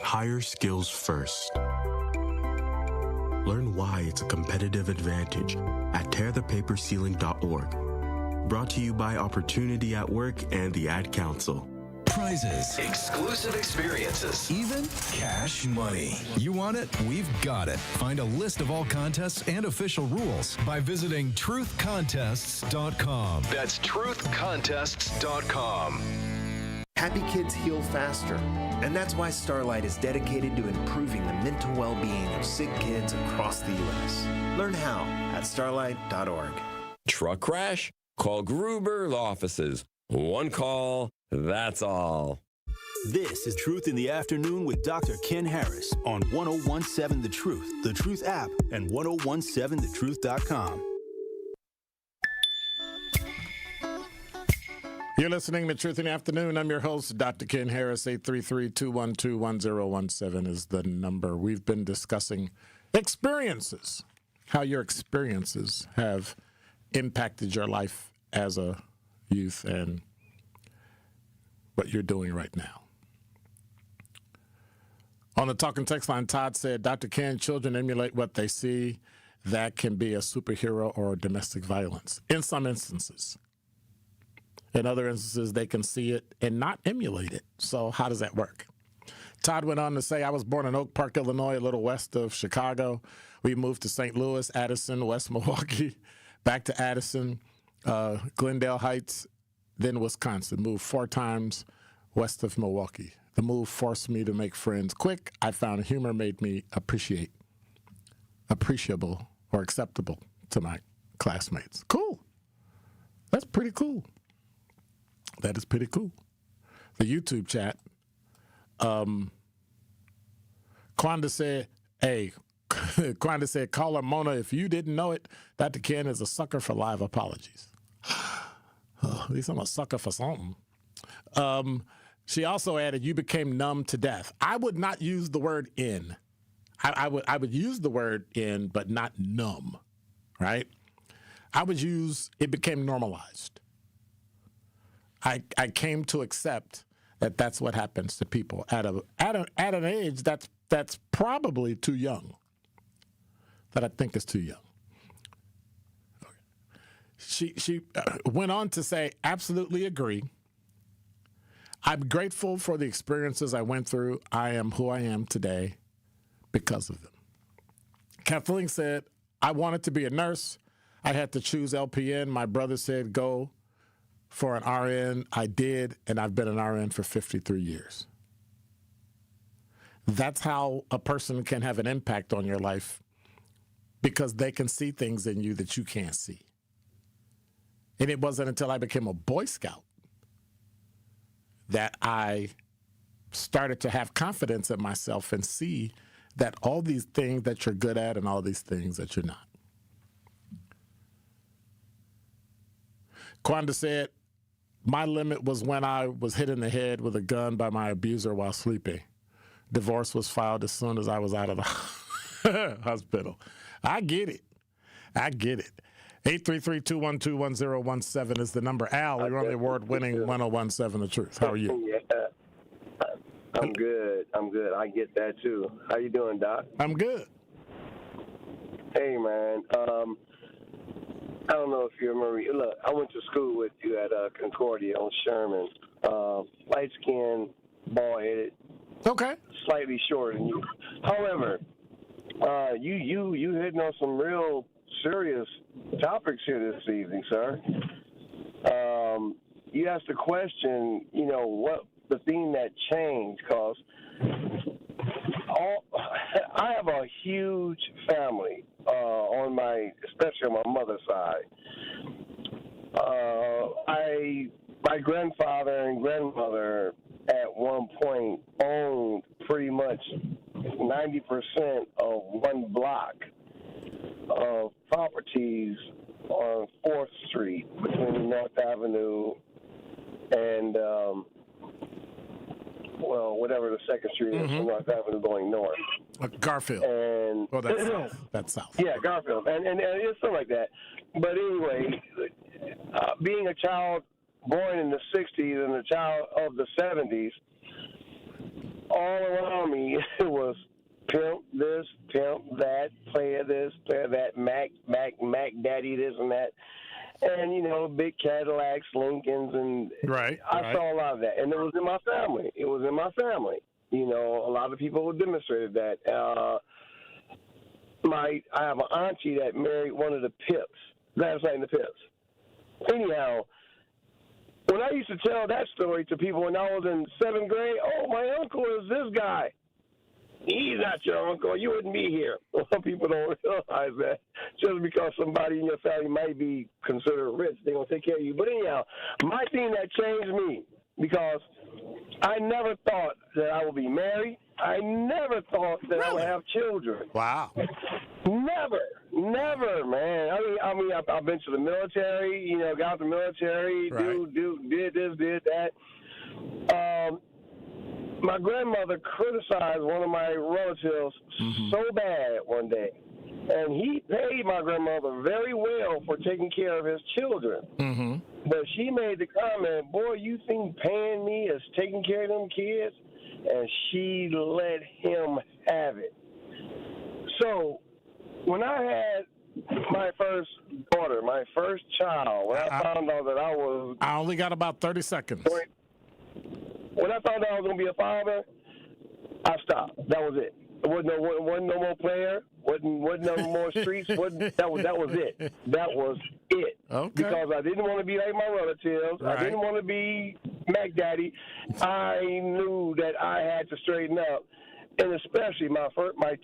Hire skills first. Learn why it's a competitive advantage at tearthepaperceiling.org. Brought to you by Opportunity at Work and the Ad Council. Prizes, exclusive experiences, even cash money. You want it? We've got it. Find a list of all contests and official rules by visiting truthcontests.com. That's truthcontests.com. Happy kids heal faster, and that's why Starlight is dedicated to improving the mental well-being of sick kids across the U.S. Learn how at starlight.org. Truck crash? Call Gruber Law Offices. One call, that's all. This is Truth in the Afternoon with Dr. Ken Harris on 1017 The Truth app, and 1017thetruth.com. You're listening to Truth in the Afternoon. I'm your host, Dr. Ken Harris. 833-212-1017 is the number. We've been discussing experiences, how your experiences have impacted your life as a youth and what you're doing right now. On the talking text line, Todd said, Dr. Ken, children emulate what they see. That can be a superhero or domestic violence in some instances. In other instances, they can see it and not emulate it. So how does that work? Todd went on to say, I was born in Oak Park, Illinois, a little west of Chicago. We moved to St. Louis, Addison, West Milwaukee, back to Addison, Glendale Heights, then Wisconsin. Moved 4 times west of Milwaukee. The move forced me to make friends quick. I found humor made me appreciable or acceptable to my classmates. Cool. That's pretty cool. That is pretty cool. The YouTube chat. Quanda said, Quanda said, caller Mona, if you didn't know it, Dr. Ken is a sucker for live apologies. At least I'm a sucker for something. She also added, you became numb to death. I would not use the word in. I would use the word in, but not numb, right? I would use, it became normalized. I came to accept that that's what happens to people at an age that's probably too young, that I think is too young. She went on to say, absolutely agree. I'm grateful for the experiences I went through. I am who I am today because of them. Kathleen said, I wanted to be a nurse. I had to choose LPN. My brother said, go for an RN. I did, and I've been an RN for 53 years. That's how a person can have an impact on your life, because they can see things in you that you can't see. And it wasn't until I became a Boy Scout that I started to have confidence in myself and see that all these things that you're good at and all these things that you're not. Quanda said, my limit was when I was hit in the head with a gun by my abuser while sleeping. Divorce was filed as soon as I was out of the hospital. I get it. 833-212-1017 is the number. Al, you're on the award-winning 1017 The Truth. How are you? Yeah, I'm good. I get that, too. How you doing, Doc? I'm good. Hey, man. I don't know if you remember. Look, I went to school with you at Concordia on Sherman. Light skinned, bald headed. Okay. Slightly shorter than you. However, you hitting on some real serious topics here this evening, sir. You asked the question, what the thing that changed, because I have a huge family especially on my mother's side. My grandfather and grandmother at one point owned pretty much 90% of one block of properties on 4th Street between North Avenue and, whatever the 2nd Street is from North Avenue going north. Garfield. And that's south. That's south. Yeah, Garfield. And it's something like that. But anyway, being a child born in the 60s and a child of the 70s, all around me it was pimp this, pimp that, player this, player that, Mac, daddy this and that. And, big Cadillacs, Lincolns, and I saw a lot of that. And it was in my family. A lot of people demonstrated that. I have an auntie that married one of the Pips. Last night in the Pips. Anyhow, when I used to tell that story to people when I was in 7th grade, my uncle is this guy. He's not your uncle. You wouldn't be here. Well, some people don't realize that. Just because somebody in your family might be considered rich, they're going to take care of you. But anyhow, my thing that changed me, because I never thought that I would be married. I never thought that I would have children. Wow. Never, man. I mean, I've been to the military, got out the military, did this, did that. My grandmother criticized one of my relatives so bad one day, and he paid my grandmother very well for taking care of his children. But she made the comment, boy, you think paying me is taking care of them kids? And she let him have it. So when I had my first daughter, my first child, when I found out that I only got about 30 seconds. When I found out I was going to be a father, I stopped. That was it. Wasn't no more player. Wasn't no more streets. That was it. That was it. Okay. Because I didn't want to be like my relatives. I didn't want to be Mac Daddy. I knew that I had to straighten up. And especially my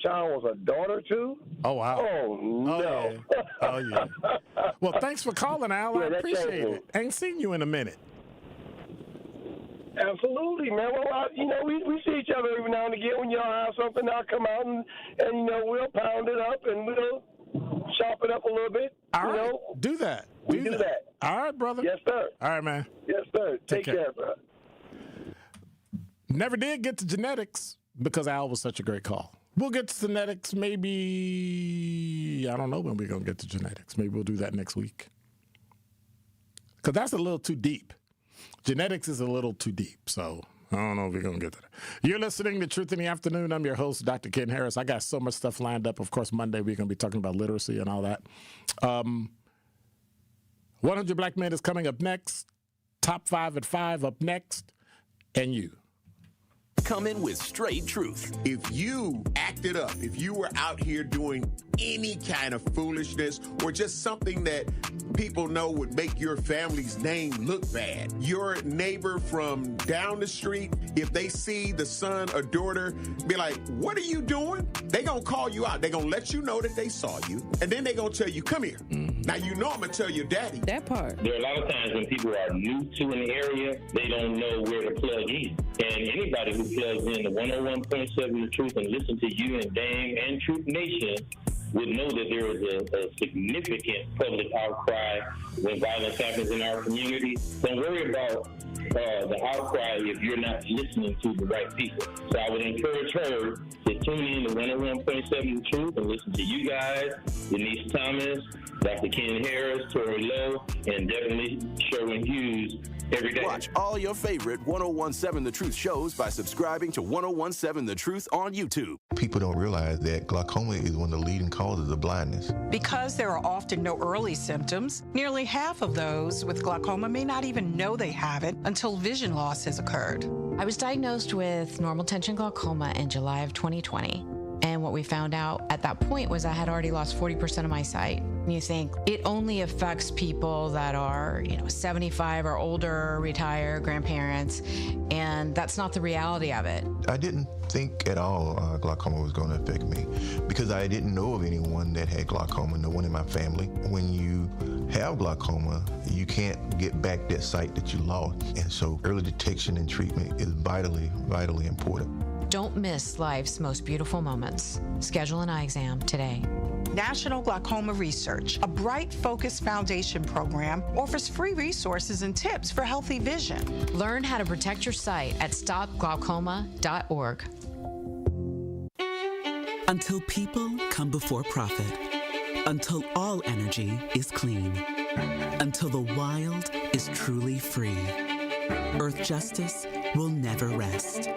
child was a daughter too. Oh wow! Oh no! Oh yeah! Well, thanks for calling, Al. I appreciate it. Ain't seen you in a minute. Absolutely, man. Well, we see each other every now and again. When y'all have something, I'll come out and we'll pound it up and we'll chop it up a little bit. All right, do that. We do that. All right, brother. Yes, sir. All right, man. Yes, sir. Take care, bro. Never did get to genetics because Al was such a great call. We'll get to genetics maybe, I don't know when we're going to get to genetics. Maybe we'll do that next week. Because that's a little too deep. Genetics is a little too deep, so I don't know if we're going to get to that. You're listening to Truth in the Afternoon. I'm your host, Dr. Ken Harris. I got so much stuff lined up. Of course, Monday we're going to be talking about literacy and all that. 100 Black Men is coming up next. Top 5 at 5 up next. And you. Come in with straight truth. If you acted up, if you were out here doing any kind of foolishness or just something that people know would make your family's name look bad, your neighbor from down the street, if they see the son or daughter, be like, what are you doing? They gonna call you out. They gonna let you know that they saw you, and then they gonna tell you, come here. Now, you know I'm gonna tell your daddy. That part. There are a lot of times when people are new to an area, they don't know where to plug in. And anybody who plugs in the 101.7 The Truth and listen to you and Dame and Truth Nation would know that there is a significant public outcry when violence happens in our community. Don't worry about the outcry if you're not listening to the right people. So I would encourage her to tune in to 101.7 The Truth and listen to you guys, Denise Thomas, Dr. Ken Harris, Tori Lowe, and definitely Sherwin Hughes every day. Watch all your favorite 101.7 The Truth shows by subscribing to 101.7 The Truth on YouTube. People don't realize that glaucoma is one of the leading causes causes of blindness. Because there are often no early symptoms, nearly half of those with glaucoma may not even know they have it until vision loss has occurred. I was diagnosed with normal tension glaucoma in July of 2020. And what we found out at that point was I had already lost 40% of my sight. And you think it only affects people that are, 75 or older, retired, grandparents, and that's not the reality of it. I didn't think at all glaucoma was going to affect me because I didn't know of anyone that had glaucoma, no one in my family. When you have glaucoma, you can't get back that sight that you lost. And so early detection and treatment is vitally, vitally important. Don't miss life's most beautiful moments. Schedule an eye exam today. National Glaucoma Research, a bright, focused foundation program, offers free resources and tips for healthy vision. Learn how to protect your sight at stopglaucoma.org. Until people come before profit. Until all energy is clean. Until the wild is truly free. Earth Justice will never rest.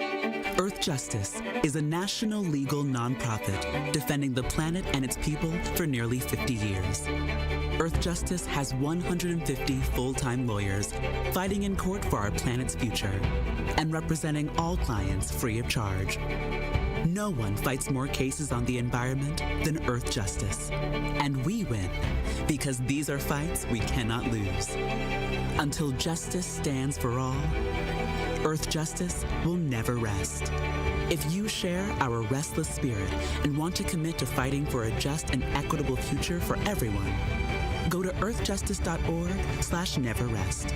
Earth Justice is a national legal nonprofit defending the planet and its people for nearly 50 years. Earth Justice has 150 full-time lawyers fighting in court for our planet's future and representing all clients free of charge. No one fights more cases on the environment than Earth Justice. And we win because these are fights we cannot lose. Until justice stands for all, Earth Justice will never rest. If you share our restless spirit and want to commit to fighting for a just and equitable future for everyone, go to earthjustice.org/neverrest.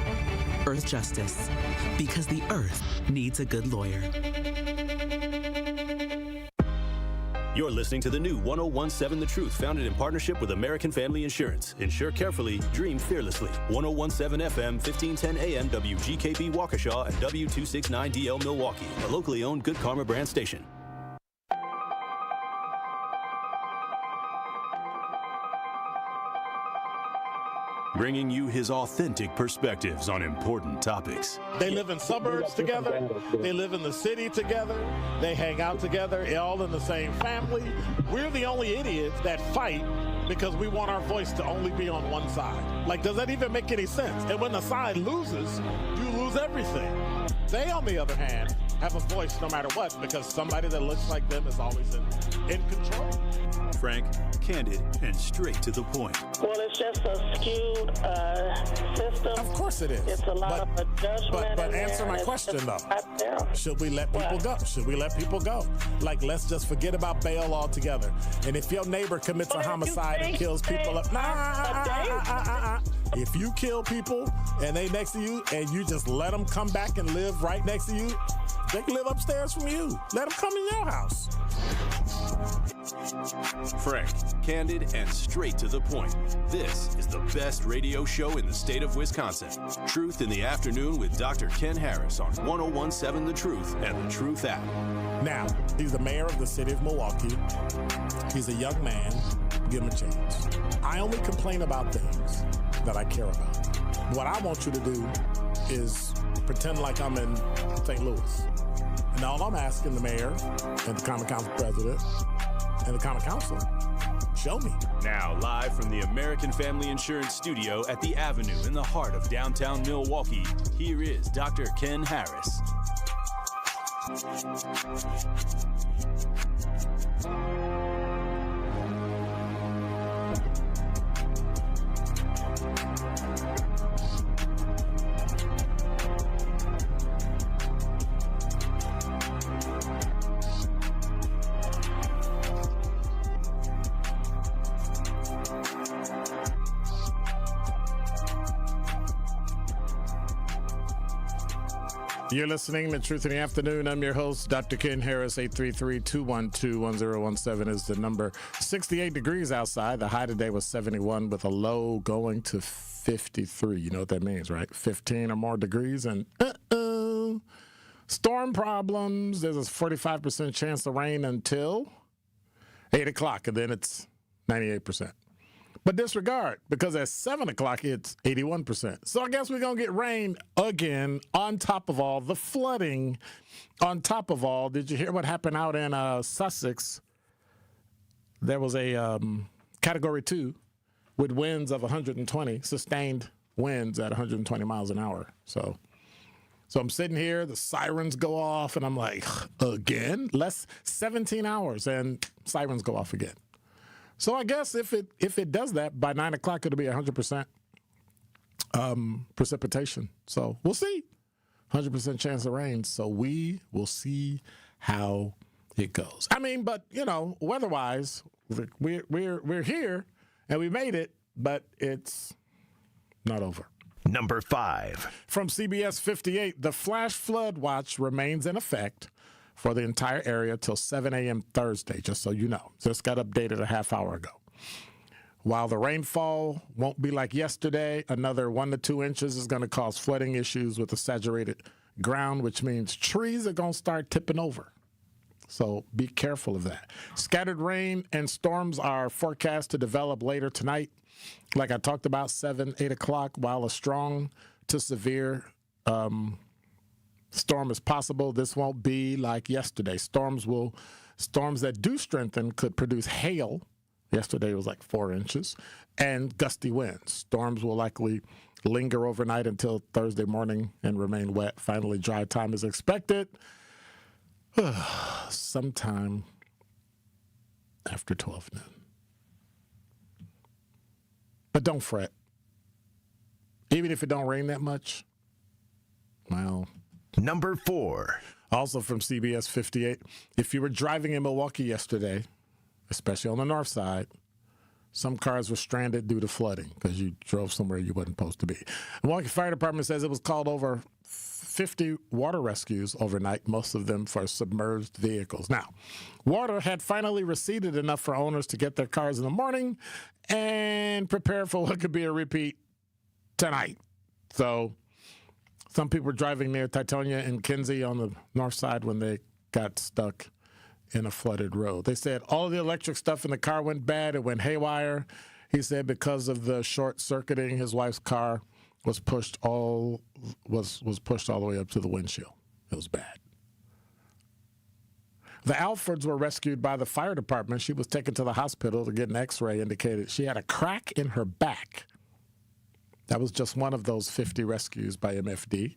Earth Justice, because the Earth needs a good lawyer. You're listening to the new 1017 The Truth, founded in partnership with American Family Insurance. Insure carefully, dream fearlessly. 1017 FM, 1510 AM, WGKB Waukesha, and W269DL Milwaukee, a locally owned Good Karma brand station. Bringing you his authentic perspectives on important topics. They live in suburbs together. They live in the city together. They hang out together, all in the same family. We're the only idiots that fight because we want our voice to only be on one side. Like, does that even make any sense? And when the side loses, you lose everything. They, on the other hand, have a voice no matter what because somebody that looks like them is always in control. Frank, candid, and straight to the point. Well, it's just a skewed system. Of course it is. It's a lot of judgment. But answer my question, though. Should we let people go? Should we let people go? Like, let's just forget about bail altogether. And if your neighbor commits a homicide and kills people up, if you kill people and they next to you and you just let them come back and live right next to you, they can live upstairs from you. Let them come in your house. Frank, candid, and straight to the point. This is the best radio show in the state of Wisconsin. Truth in the Afternoon with Dr. Ken Harris on 1017 The Truth and The Truth app. Now, he's the mayor of the city of Milwaukee. He's a young man. Give him a chance. I only complain about things that I care about. What I want you to do is pretend like I'm in St. Louis. And all I'm asking the mayor and the Common Council president and the Common Council, show me. Now, live from the American Family Insurance Studio at the Avenue in the heart of downtown Milwaukee, here is Dr. Ken Harris. You're listening to Truth in the Afternoon. I'm your host, Dr. Ken Harris. 833-212-1017 is the number. 68 degrees outside. The high today was 71 with a low going to 53. You know what that means, right? 15 or more degrees and storm problems. There's a 45% chance of rain until 8 o'clock, and then it's 98%. But disregard, because at 7 o'clock, it's 81%. So I guess we're going to get rain again on top of all the flooding. On top of all, did you hear what happened out in Sussex there was a Category 2 with winds of 120, sustained winds at 120 miles an hour. So I'm sitting here, the sirens go off, and I'm like, again? 17 hours, and sirens go off again. So I guess if it does that, by 9 o'clock, it'll be 100% precipitation. So we'll see. 100% chance of rain. So we will see how it goes. I mean, but, weather-wise, we're here, and we made it, but it's not over. Number 5. From CBS 58, the flash flood watch remains in effect for the entire area till 7 a.m. Thursday, just so you know. Just got updated a half hour ago. While the rainfall won't be like yesterday, another 1 to 2 inches is going to cause flooding issues with the saturated ground, which means trees are going to start tipping over. So be careful of that. Scattered rain and storms are forecast to develop later tonight. Like I talked about, 7, 8 o'clock, while a strong to severe storm is possible. This won't be like yesterday. Storms that do strengthen could produce hail. Yesterday was like 4 inches, and gusty winds. Storms will likely linger overnight until Thursday morning and remain wet. Finally, dry time is expected sometime after 12 noon. But don't fret. Even if it don't rain that much, well. Number 4. Also from CBS 58, if you were driving in Milwaukee yesterday, especially on the north side, some cars were stranded due to flooding because you drove somewhere you wasn't supposed to be. The Milwaukee Fire Department says it was called over 50 water rescues overnight, most of them for submerged vehicles. Now, water had finally receded enough for owners to get their cars in the morning and prepare for what could be a repeat tonight. So some people were driving near Titonia and Kinsey on the north side when they got stuck in a flooded road. They said all of the electric stuff in the car went bad. It went haywire. He said because of the short circuiting, his wife's car was pushed all the way up to the windshield. It was bad. The Alfords were rescued by the fire department. She was taken to the hospital to get an x-ray, indicated she had a crack in her back. That was just one of those 50 rescues by MFD.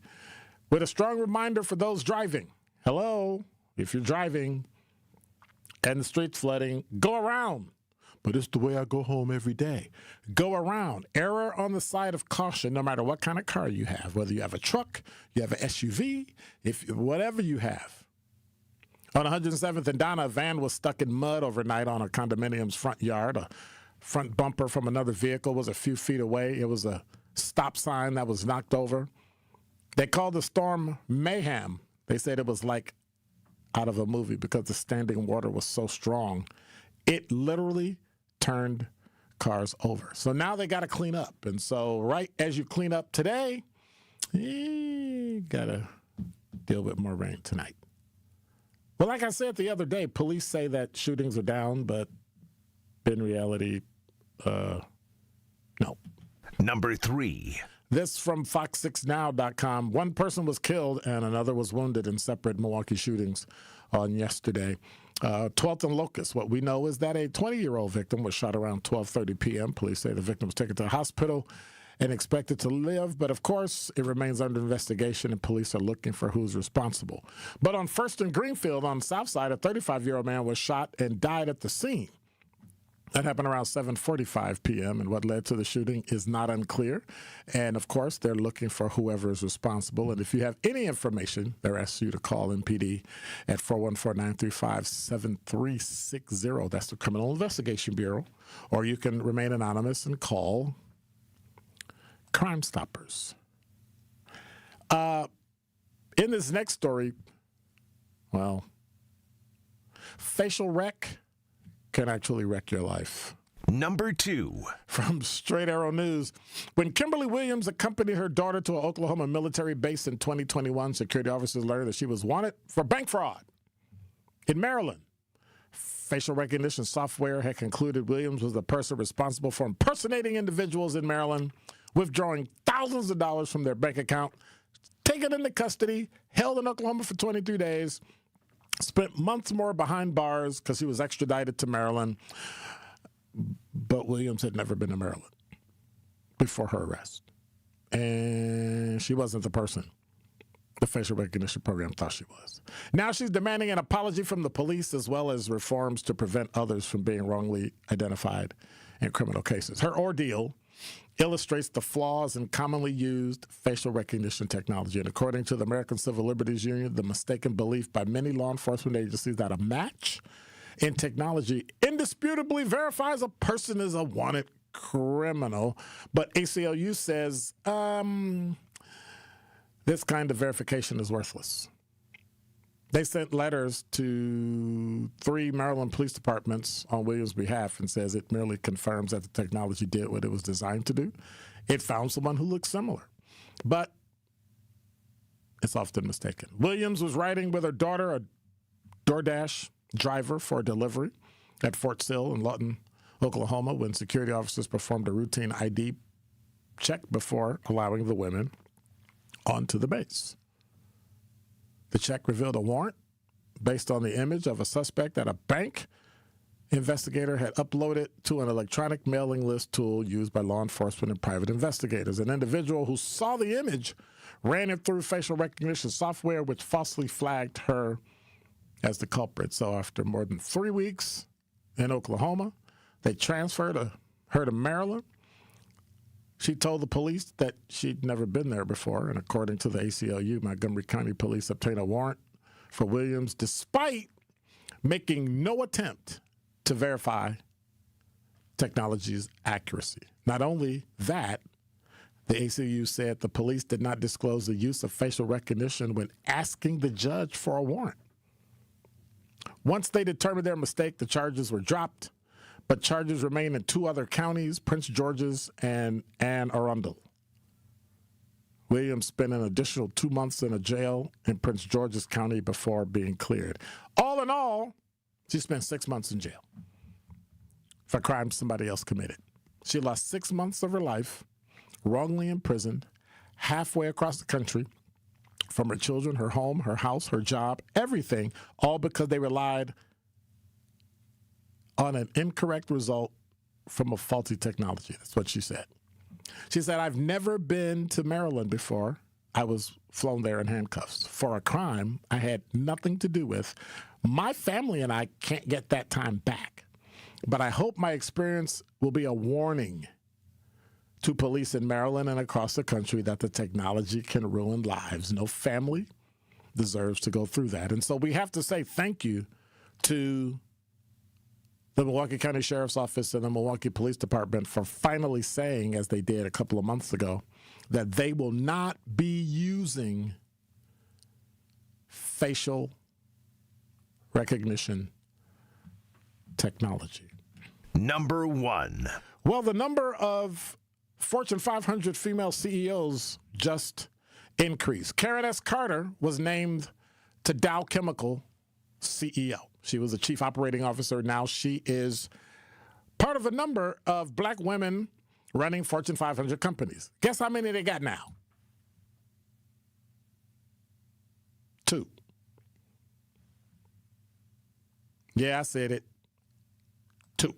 With a strong reminder for those driving. Hello, if you're driving and the street's flooding, go around. But it's the way I go home every day. Go around. Error on the side of caution, no matter what kind of car you have, whether you have a truck, you have an SUV, whatever you have. On 107th and Donna, a van was stuck in mud overnight on a condominium's front yard. A front bumper from another vehicle was a few feet away. It was a stop sign that was knocked over. They called the storm mayhem. They said it was like out of a movie because the standing water was so strong. It literally turned cars over. So now they got to clean up. And so right as you clean up today, you got to deal with more rain tonight. Well, like I said the other day, police say that shootings are down, but in reality, no. Number 3. This from Fox6Now.com. One person was killed and another was wounded in separate Milwaukee shootings on yesterday. 12th and Locust. What we know is that a 20-year-old victim was shot around 12:30 p.m. Police say the victim was taken to the hospital and expected to live, but of course it remains under investigation and police are looking for who's responsible. But on 1st and Greenfield on the south side, a 35-year-old man was shot and died at the scene. That happened around 7:45 p.m., and what led to the shooting is not unclear. And, of course, they're looking for whoever is responsible. And if you have any information, they're asking you to call MPD at 414-935-7360. That's the Criminal Investigation Bureau. Or you can remain anonymous and call Crime Stoppers. In this next story, well, facial rec can actually wreck your life. Number 2. From Straight Arrow News. When Kimberly Williams accompanied her daughter to an Oklahoma military base in 2021, security officers learned that she was wanted for bank fraud in Maryland. Facial recognition software had concluded Williams was the person responsible for impersonating individuals in Maryland, withdrawing thousands of dollars from their bank account, taken into custody, held in Oklahoma for 23 days, Spent months more behind bars because he was extradited to Maryland. But Williams had never been to Maryland before her arrest. And she wasn't the person the facial recognition program thought she was. Now she's demanding an apology from the police as well as reforms to prevent others from being wrongly identified in criminal cases. Her ordeal illustrates the flaws in commonly used facial recognition technology. And according to the American Civil Liberties Union, the mistaken belief by many law enforcement agencies that a match in technology indisputably verifies a person is a wanted criminal. But ACLU says this kind of verification is worthless. They sent letters to 3 Maryland police departments on Williams' behalf and says it merely confirms that the technology did what it was designed to do. It found someone who looked similar, but it's often mistaken. Williams was riding with her daughter, a DoorDash driver, for a delivery at Fort Sill in Lawton, Oklahoma, when security officers performed a routine ID check before allowing the women onto the base. The check revealed a warrant based on the image of a suspect that a bank investigator had uploaded to an electronic mailing list tool used by law enforcement and private investigators. An individual who saw the image ran it through facial recognition software, which falsely flagged her as the culprit. So after more than 3 weeks in Oklahoma, they transferred her to Maryland. She told the police that she'd never been there before, and according to the ACLU, Montgomery County Police obtained a warrant for Williams despite making no attempt to verify technology's accuracy. Not only that, the ACLU said the police did not disclose the use of facial recognition when asking the judge for a warrant. Once they determined their mistake, the charges were dropped, but charges remain in 2 other counties, Prince George's and Anne Arundel. Williams spent an additional 2 months in a jail in Prince George's County before being cleared. All in all, she spent 6 months in jail for crimes somebody else committed. She lost 6 months of her life, wrongly imprisoned, halfway across the country, from her children, her home, her house, her job, everything, all because they relied on an incorrect result from a faulty technology. That's what she said. She said, I've never been to Maryland before. I was flown there in handcuffs for a crime I had nothing to do with. My family and I can't get that time back. But I hope my experience will be a warning to police in Maryland and across the country that the technology can ruin lives. No family deserves to go through that. And so we have to say thank you to the Milwaukee County Sheriff's Office and the Milwaukee Police Department for finally saying, as they did a couple of months ago, that they will not be using facial recognition technology. Number 1. Well, the number of Fortune 500 female CEOs just increased. Karen S. Carter was named to Dow Chemical CEO. She was the chief operating officer. Now she is part of a number of black women running Fortune 500 companies. Guess how many they got now? 2. Yeah, I said it. 2.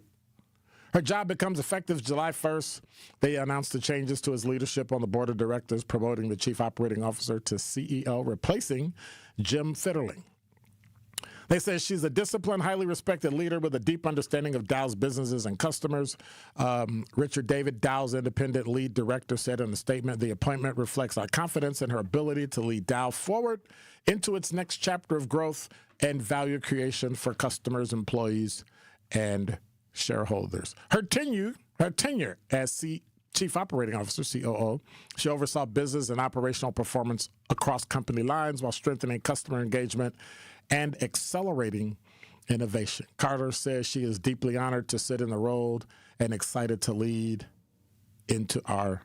Her job becomes effective July 1st. They announced the changes to his leadership on the board of directors, promoting the chief operating officer to CEO, replacing Jim Fitterling. They say she's a disciplined, highly respected leader with a deep understanding of Dow's businesses and customers. Richard David, Dow's independent lead director, said in a statement, the appointment reflects our confidence in her ability to lead Dow forward into its next chapter of growth and value creation for customers, employees, and shareholders. Her tenure as Chief Operating Officer, COO, she oversaw business and operational performance across company lines while strengthening customer engagement and accelerating innovation. Carter says she is deeply honored to sit in the role and excited to lead into our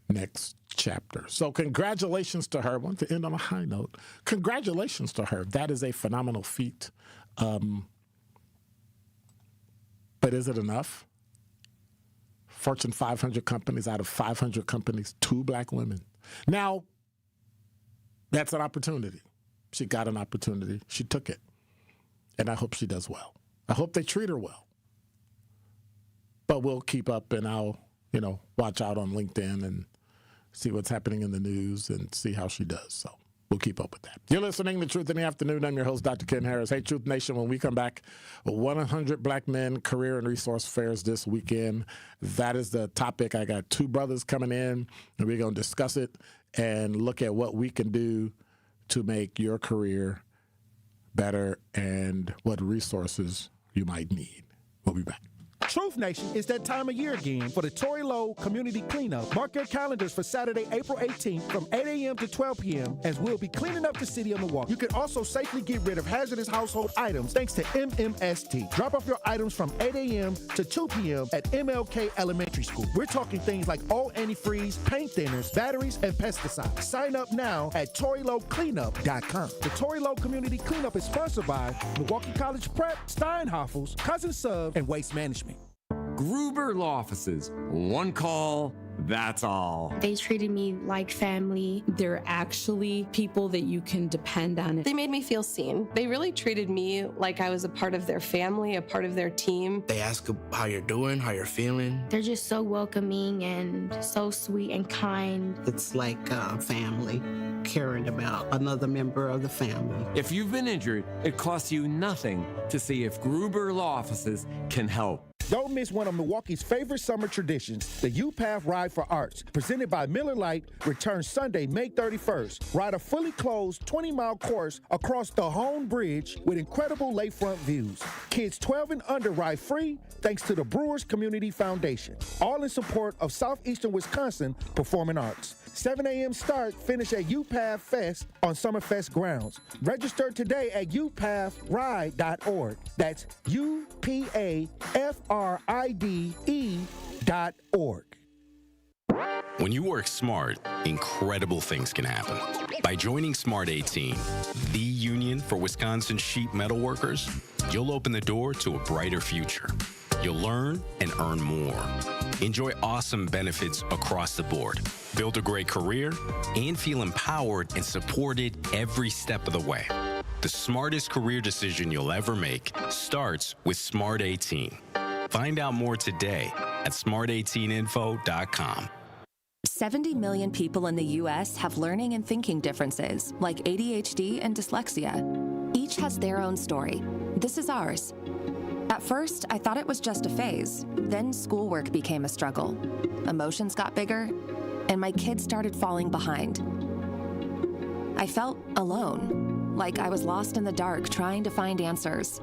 next chapter. So congratulations to her. I want to end on a high note. Congratulations to her. That is a phenomenal feat. But is it enough? Fortune 500 companies, out of 500 companies, 2 black women. Now, that's an opportunity. She got an opportunity. She took it. And I hope she does well. I hope they treat her well. But we'll keep up, and I'll, watch out on LinkedIn and see what's happening in the news and see how she does. So we'll keep up with that. You're listening to Truth in the Afternoon. I'm your host, Dr. Ken Harris. Hey, Truth Nation, when we come back, 100 Black Men Career and Resource Fairs this weekend. That is the topic. I got two brothers coming in, and we're going to discuss it and look at what we can do to make your career better and what resources you might need. We'll be back. Truth Nation, it's that time of year again for the Tory Lowe Community Cleanup. Mark your calendars for Saturday, April 18th from 8 a.m. to 12 p.m. as we'll be cleaning up the city of Milwaukee. You can also safely get rid of hazardous household items thanks to MMST. Drop off your items from 8 a.m. to 2 p.m. at MLK Elementary School. We're talking things like all antifreeze, paint thinners, batteries, and pesticides. Sign up now at ToryLoweCleanup.com. The Tory Lowe Community Cleanup is sponsored by Milwaukee College Prep, Steinhoffels, Cousin Sub, and Waste Management. Gruber Law Offices. One call, that's all. They treated me like family. They're actually people that you can depend on. They made me feel seen. They really treated me like I was a part of their family, a part of their team. They ask how you're doing, how you're feeling. They're just so welcoming and so sweet and kind. It's like family, caring about another member of the family. If you've been injured, it costs you nothing to see if Gruber Law Offices can help. Don't miss one of Milwaukee's favorite summer traditions, the U-Path Ride for Arts, presented by Miller Lite, returns Sunday, May 31st. Ride a fully closed 20-mile course across the Hone Bridge with incredible lakefront views. Kids 12 and under ride free thanks to the Brewers Community Foundation. All in support of Southeastern Wisconsin Performing Arts. 7 a.m. start, finish at U-Path Fest on Summerfest grounds. Register today at upathride.org. That's upathride.org. When you work smart, incredible things can happen. By joining Smart 18, the union for Wisconsin sheet metal workers, you'll open the door to a brighter future. You'll learn and earn more. Enjoy awesome benefits across the board. Build a great career and feel empowered and supported every step of the way. The smartest career decision you'll ever make starts with Smart 18. Find out more today at smart18info.com. 70 million people in the U.S. have learning and thinking differences, like ADHD and dyslexia. Each has their own story. This is ours. At first, I thought it was just a phase. Then schoolwork became a struggle. Emotions got bigger, and my kids started falling behind. I felt alone, like I was lost in the dark trying to find answers.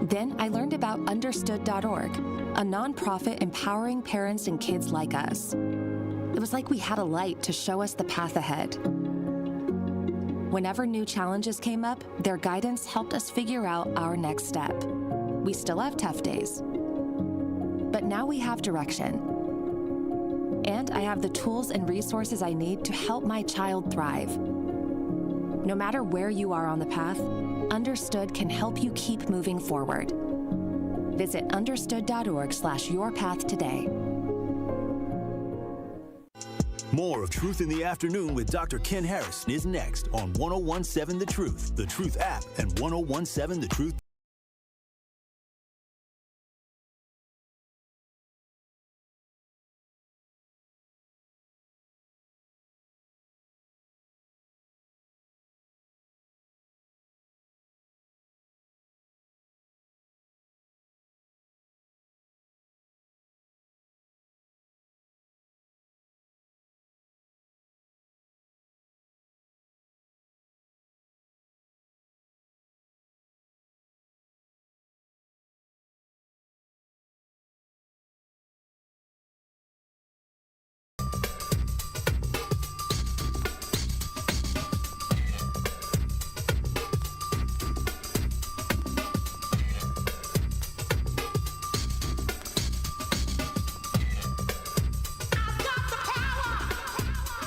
Then I learned about Understood.org, a nonprofit empowering parents and kids like us. It was like we had a light to show us the path ahead. Whenever new challenges came up, their guidance helped us figure out our next step. We still have tough days, but now we have direction. And I have the tools and resources I need to help my child thrive. No matter where you are on the path, Understood can help you keep moving forward. Visit understood.org/yourpath today. More of Truth in the Afternoon with Dr. Ken Harris is next on 1017 The Truth, The Truth app, and 1017 The Truth.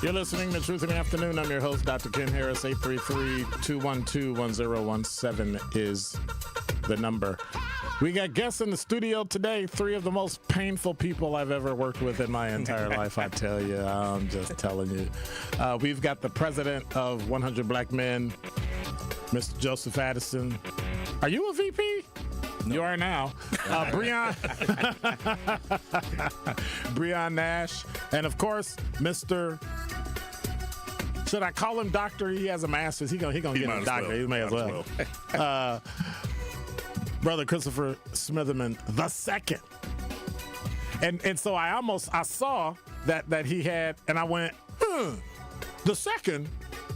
You're listening to Truth in the Afternoon. I'm your host, Dr. Ken Harris. 833-212-1017 is the number. We got guests in the studio today, three of the most painful people I've ever worked with in my entire life, I tell you. I'm just telling you. We've got the president of 100 Black Men, Mr. Joseph Addison. Are you a VP? You are now. Breon Nash. And, of course, Mr. Should I call him doctor? He has a master's. He gonna get a doctor. Well. He may as well. Brother Christopher Smitherman II. And so I saw that he had, and I went, the second,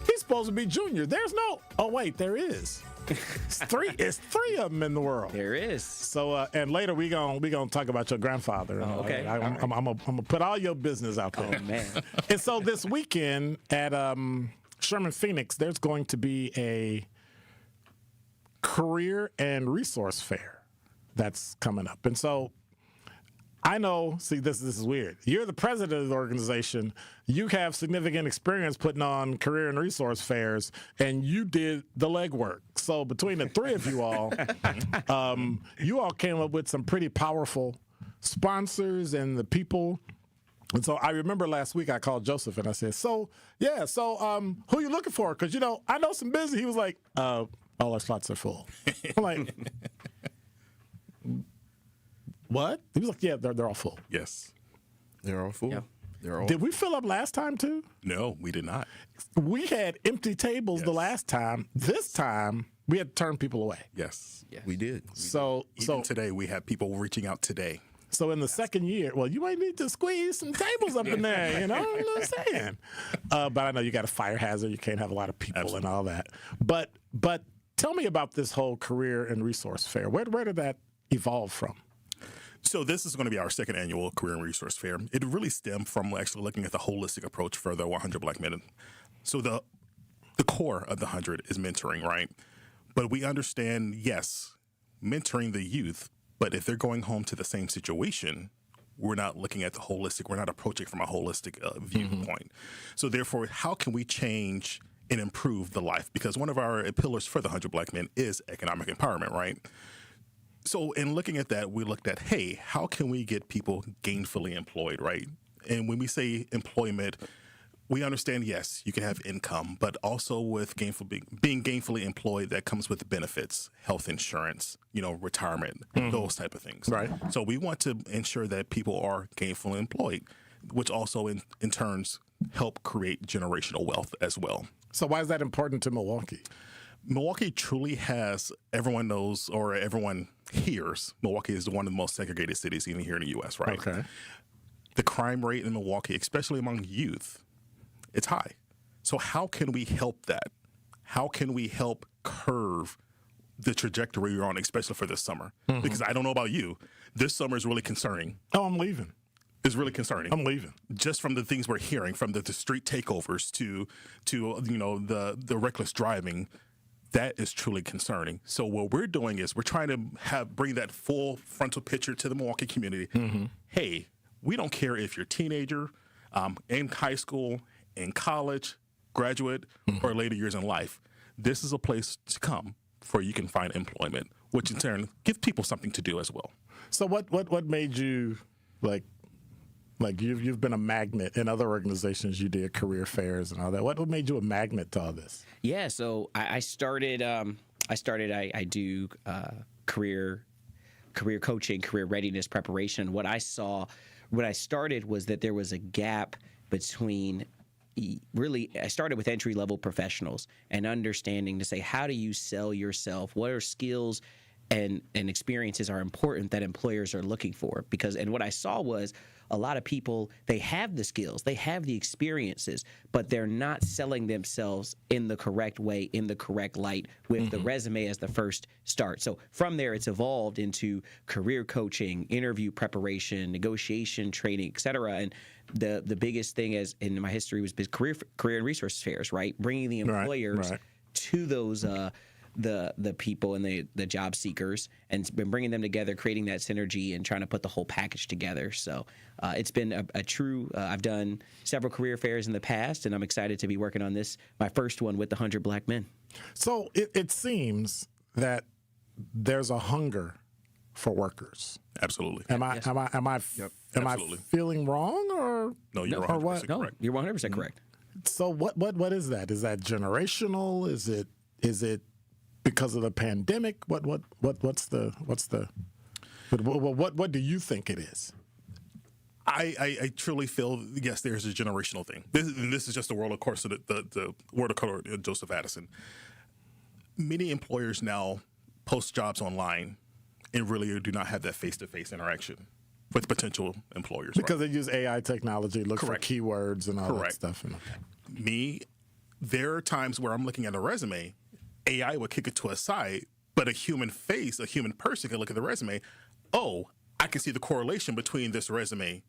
he's supposed to be junior. There's no, oh wait, there is. It's three of them in the world. There is. So and later we gonna talk about your grandfather. Oh, okay. I'm gonna put all your business out there. Oh man. And so this weekend at Sherman Phoenix, there's going to be a career and resource fair that's coming up. And so I know, see, this is weird. You're the president of the organization. You have significant experience putting on career and resource fairs, and you did the legwork. So between the three of you all, you all came up with some pretty powerful sponsors and the people. And so I remember last week I called Joseph and I said, who you looking for? Because, I know some busy. He was like, all our slots are full. I'm like, what? He was like, yeah, they're all full. Yes. They're all full. Yeah. Did we fill up last time too? No, we did not. We had empty tables the last time. This time, we had to turn people away. Yes, we did. So today, we had people reaching out today. So in the second year, well, you might need to squeeze some tables up in there, you know what I'm saying? But I know you got a fire hazard. You can't have a lot of people and all that. But tell me about this whole career and resource fair. Where did that evolve from? So this is going to be our second annual Career and Resource Fair. It really stemmed from actually looking at the holistic approach for the 100 Black Men. So the core of the 100 is mentoring, right? But we understand, yes, mentoring the youth, but if they're going home to the same situation, we're not looking at the holistic. We're not approaching from a holistic viewpoint. So therefore, how can we change and improve the life? Because one of our pillars for the 100 Black Men is economic empowerment, right? So in looking at that, we looked at, hey, how can we get people gainfully employed, right? And when we say employment, we understand, yes, you can have income, but also with being gainfully employed, that comes with benefits, health insurance, retirement, those type of things. Right. So we want to ensure that people are gainfully employed, which also in turns help create generational wealth as well. So why is that important to Milwaukee? Milwaukee truly has, everyone knows or everyone hears, Milwaukee is one of the most segregated cities even here in the U.S., right? Okay. The crime rate in Milwaukee, especially among youth, it's high. So how can we help that? How can we help curve the trajectory you're on, especially for this summer? Mm-hmm. Because I don't know about you, this summer is really concerning. Oh, I'm leaving. It's really concerning. I'm leaving. Just from the things we're hearing, from the street takeovers to the reckless driving, that is truly concerning. So what we're doing is we're trying to bring that full frontal picture to the Milwaukee community. Mm-hmm. Hey, we don't care if you're a teenager, in high school, in college, graduate, or later years in life. This is a place to come where you can find employment, which in turn give people something to do as well. So what made you like you've been a magnet in other organizations? You did career fairs and all that. What made you a magnet to all this? Yeah, so I do career coaching, career readiness preparation. What I started was that there was a gap between I started with entry-level professionals and understanding to say, how do you sell yourself? What are skills and experiences are important that employers are looking for? And what I saw was a lot of people, they have the skills, they have the experiences, but they're not selling themselves in the correct way, in the correct light, with the resume as the first start. So from there, it's evolved into career coaching, interview preparation, negotiation training, et cetera. And the biggest thing as in my history was career and resource fairs, right? Bringing the employers to those the people and the job seekers and bringing them together, creating that synergy and trying to put the whole package together. So it's been a true, I've done several career fairs in the past, and I'm excited to be working on my first one with the 100 Black Men. So it seems that there's a hunger for workers. Absolutely. Am I feeling wrong or no? You're 100% correct. No, you're 100% correct. So what is that? Is that generational? Is it because of the pandemic? What do you think it is? I truly feel, yes, there's a generational thing. This is just the world, of course, of the word of Joseph Addison. Many employers now post jobs online and really do not have that face-to-face interaction with potential employers. Because they use AI technology, look Correct. for keywords and all that Correct. stuff. There are times where I'm looking at a resume, AI would kick it to a side, but a human face, a human person can look at the resume. Oh, I can see the correlation between this resume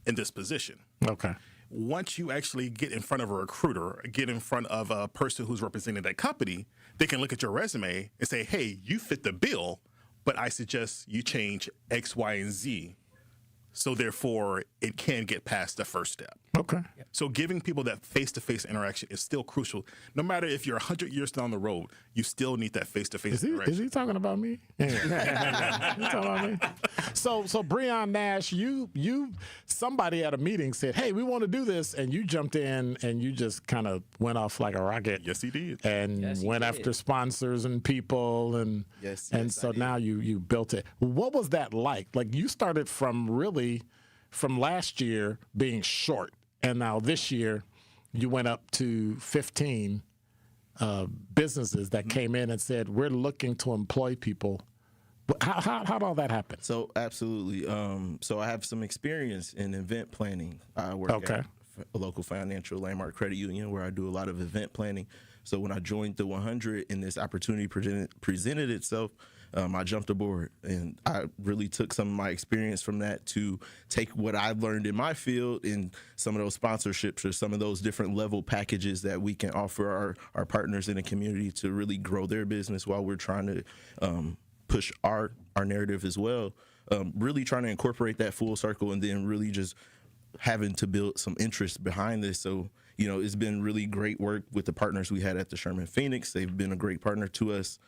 and this position. Okay. Once you actually get in front of a recruiter, get in front of a person who's representing that company, they can look at your resume and say, hey, you fit the bill, but I suggest you change X, Y, and Z. So therefore, it can get past the first step. Okay. So giving people that face-to-face interaction is still crucial. No matter if you're 100 years down the road, you still need that face-to-face interaction. Is he talking about me? Yeah. He talking about me? So Breon Nash, somebody at a meeting said, hey, we want to do this, and you jumped in and you just kind of went off like a rocket. Yes, he did. And went after sponsors and people, and so now you built it. What was that like? Like, you started from last year being short, and now this year you went up to 15 businesses that came in and said, we're looking to employ people. How'd all that happen? So absolutely. So I have some experience in event planning. I work at a local financial landmark credit union where I do a lot of event planning. So when I joined the 100 and this opportunity presented itself, I jumped aboard, and I really took some of my experience from that to take what I've learned in my field in some of those sponsorships or some of those different level packages that we can offer our partners in the community to really grow their business while we're trying to push our narrative as well. Really trying to incorporate that full circle, and then really just having to build some interest behind this. So, it's been really great work with the partners we had at the Sherman Phoenix. They've been a great partner to us.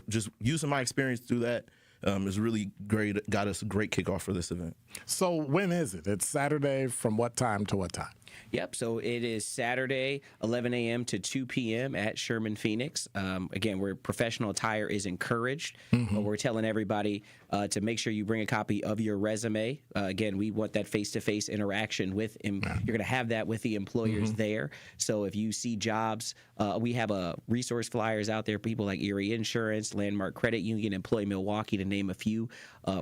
Just using my experience through that is really great. Got us a great kickoff for this event. So when is it? It's Saturday from what time to what time? Yep. So it is Saturday, 11 a.m. to 2 p.m. at Sherman Phoenix. Again, where professional attire is encouraged. We're telling everybody to make sure you bring a copy of your resume. Again, we want that face-to-face interaction with him. You're going to have that with the employers there. So if you see jobs, we have resource flyers out there. People like Erie Insurance, Landmark Credit Union, Employ Milwaukee, to name a few.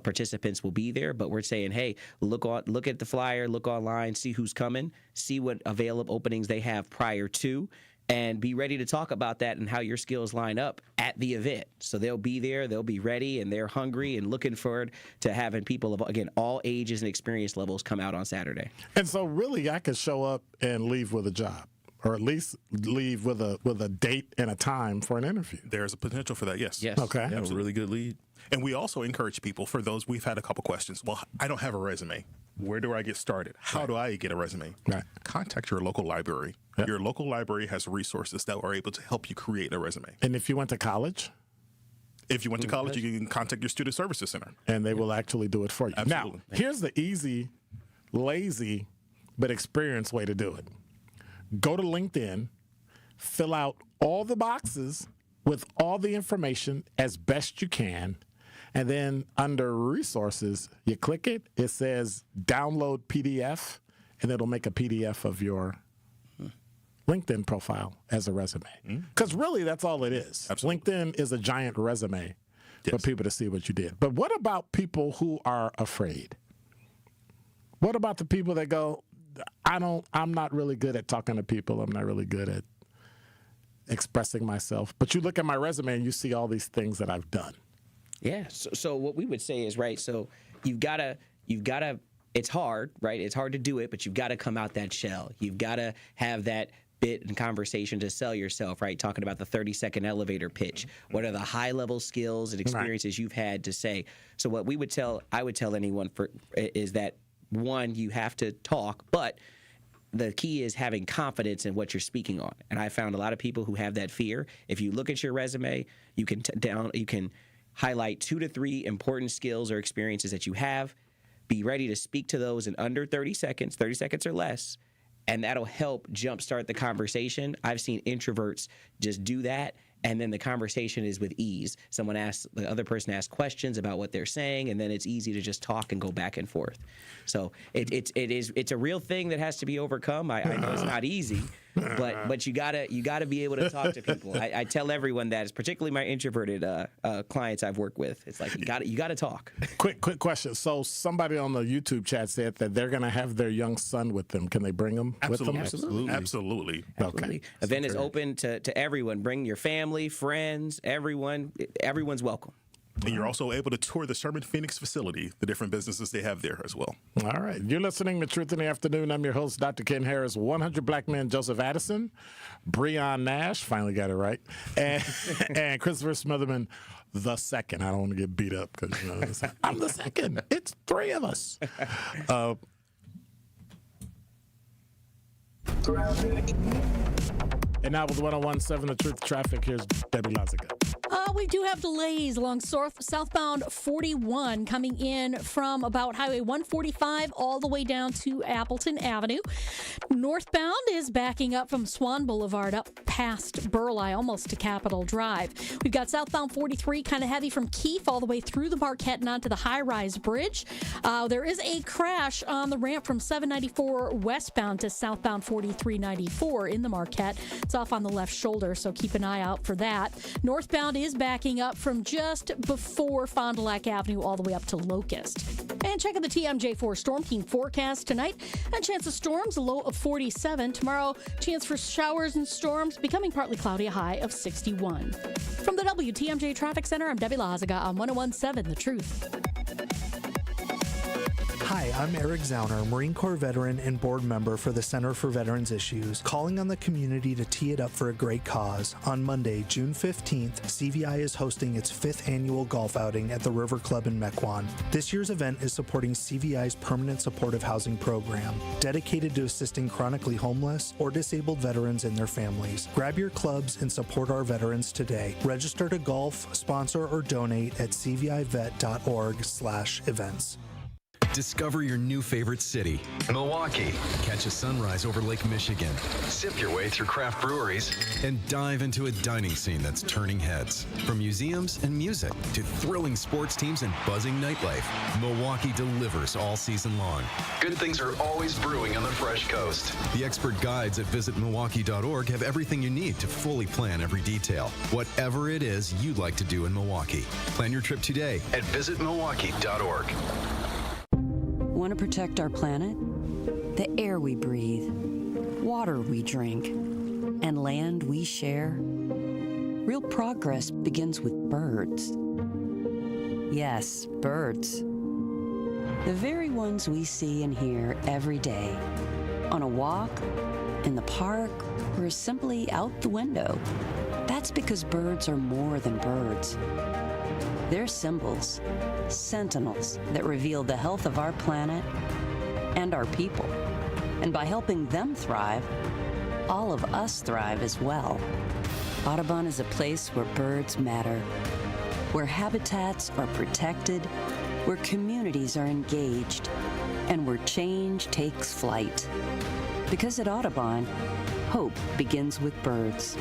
Participants will be there, but we're saying, hey, look at the flyer, look online, see who's coming, see what available openings they have prior to, and be ready to talk about that and how your skills line up at the event. So they'll be there, they'll be ready, and they're hungry and looking forward to having people of, again, all ages and experience levels come out on Saturday. And so really I could show up and leave with a job, or at least leave with a date and a time for an interview. There's a potential for that, yes. Yes. Okay. Yeah, a really good lead. And we also encourage people, for those, we've had a couple questions. Well, I don't have a resume. Where do I get started? How do I get a resume? Right. Contact your local library. Yep. Your local library has resources that are able to help you create a resume. And if you went to college? If you went to college, you can contact your Student Services Center. And they will actually do it for you. Absolutely. Now, here's the easy, lazy, but experienced way to do it. Go to LinkedIn, fill out all the boxes with all the information as best you can, and then under resources, you click it, it says download PDF, and it'll make a PDF of your LinkedIn profile as a resume. Because really, that's all it is. Absolutely. LinkedIn is a giant resume for people to see what you did. But what about people who are afraid? What about the people that go, I'm not really good at talking to people. I'm not really good at expressing myself. But you look at my resume and you see all these things that I've done. Yeah. So what we would say is, right, so you've got to, it's hard, right? It's hard to do it, but you've got to come out that shell. You've got to have that bit in conversation to sell yourself, right? Talking about the 30-second elevator pitch. What are the high-level skills and experiences you've had to say? So what I would tell anyone is that, one, you have to talk, but the key is having confidence in what you're speaking on. And I found a lot of people who have that fear. If you look at your resume, you can highlight 2 to 3 important skills or experiences that you have. Be ready to speak to those in under 30 seconds or less, and that'll help jumpstart the conversation. I've seen introverts just do that and then the conversation is with ease. The other person asks questions about what they're saying, and then it's easy to just talk and go back and forth. So it's a real thing that has to be overcome. I know it's not easy, but you gotta be able to talk to people. I tell everyone that, particularly my introverted clients I've worked with. It's like you gotta talk. Quick question. So somebody on the YouTube chat said that they're gonna have their young son with them. Can they bring him with them? Absolutely. Okay. Event is open to everyone. Bring your family, friends, everyone. Everyone's welcome. And you're also able to tour the Sherman Phoenix facility, the different businesses they have there as well. All right. You're listening to Truth in the Afternoon. I'm your host, Dr. Ken Harris. 100 Black Men, Joseph Addison, Breon Nash, finally got it right, and Christopher Smotherman, the second. I don't want to get beat up because I'm the second. It's three of us. And now with 101.7 The Truth Traffic, here's Debbie Lazica. We do have delays along southbound 41 coming in from about Highway 145 all the way down to Appleton Avenue. Northbound is backing up from Swan Boulevard up past Burleigh, almost to Capitol Drive. We've got southbound 43 kind of heavy from Keefe all the way through the Marquette and onto the high-rise bridge. There is a crash on the ramp from 794 westbound to southbound 4394 in the Marquette. It's off on the left shoulder, so keep an eye out for that. Northbound is backing up from just before Fond du Lac Avenue all the way up to Locust. And check out the TMJ4 Storm Team forecast tonight. A chance of storms, a low of 47. Tomorrow, chance for showers and storms, becoming partly cloudy, a high of 61. From the WTMJ Traffic Center, I'm Debbie Lazica on 101.7 The Truth. Hi, I'm Eric Zauner, Marine Corps veteran and board member for the Center for Veterans Issues, calling on the community to tee it up for a great cause. On Monday, June 15th, CVI is hosting its 5th annual golf outing at the River Club in Mequon. This year's event is supporting CVI's Permanent Supportive Housing Program, dedicated to assisting chronically homeless or disabled veterans and their families. Grab your clubs and support our veterans today. Register to golf, sponsor, or donate at cvivet.org/events. Discover your new favorite city, Milwaukee. Catch a sunrise over Lake Michigan. Sip your way through craft breweries. And dive into a dining scene that's turning heads. From museums and music to thrilling sports teams and buzzing nightlife, Milwaukee delivers all season long. Good things are always brewing on the Fresh Coast. The expert guides at visitmilwaukee.org have everything you need to fully plan every detail. Whatever it is you'd like to do in Milwaukee. Plan your trip today at visitmilwaukee.org. Want to protect our planet? The air we breathe, water we drink, and land we share? Real progress begins with birds. Yes, birds. The very ones we see and hear every day. On a walk, in the park, or simply out the window. That's because birds are more than birds. They're symbols, sentinels that reveal the health of our planet and our people. And by helping them thrive, all of us thrive as well. Audubon is a place where birds matter, where habitats are protected, where communities are engaged, and where change takes flight. Because at Audubon, hope begins with birds.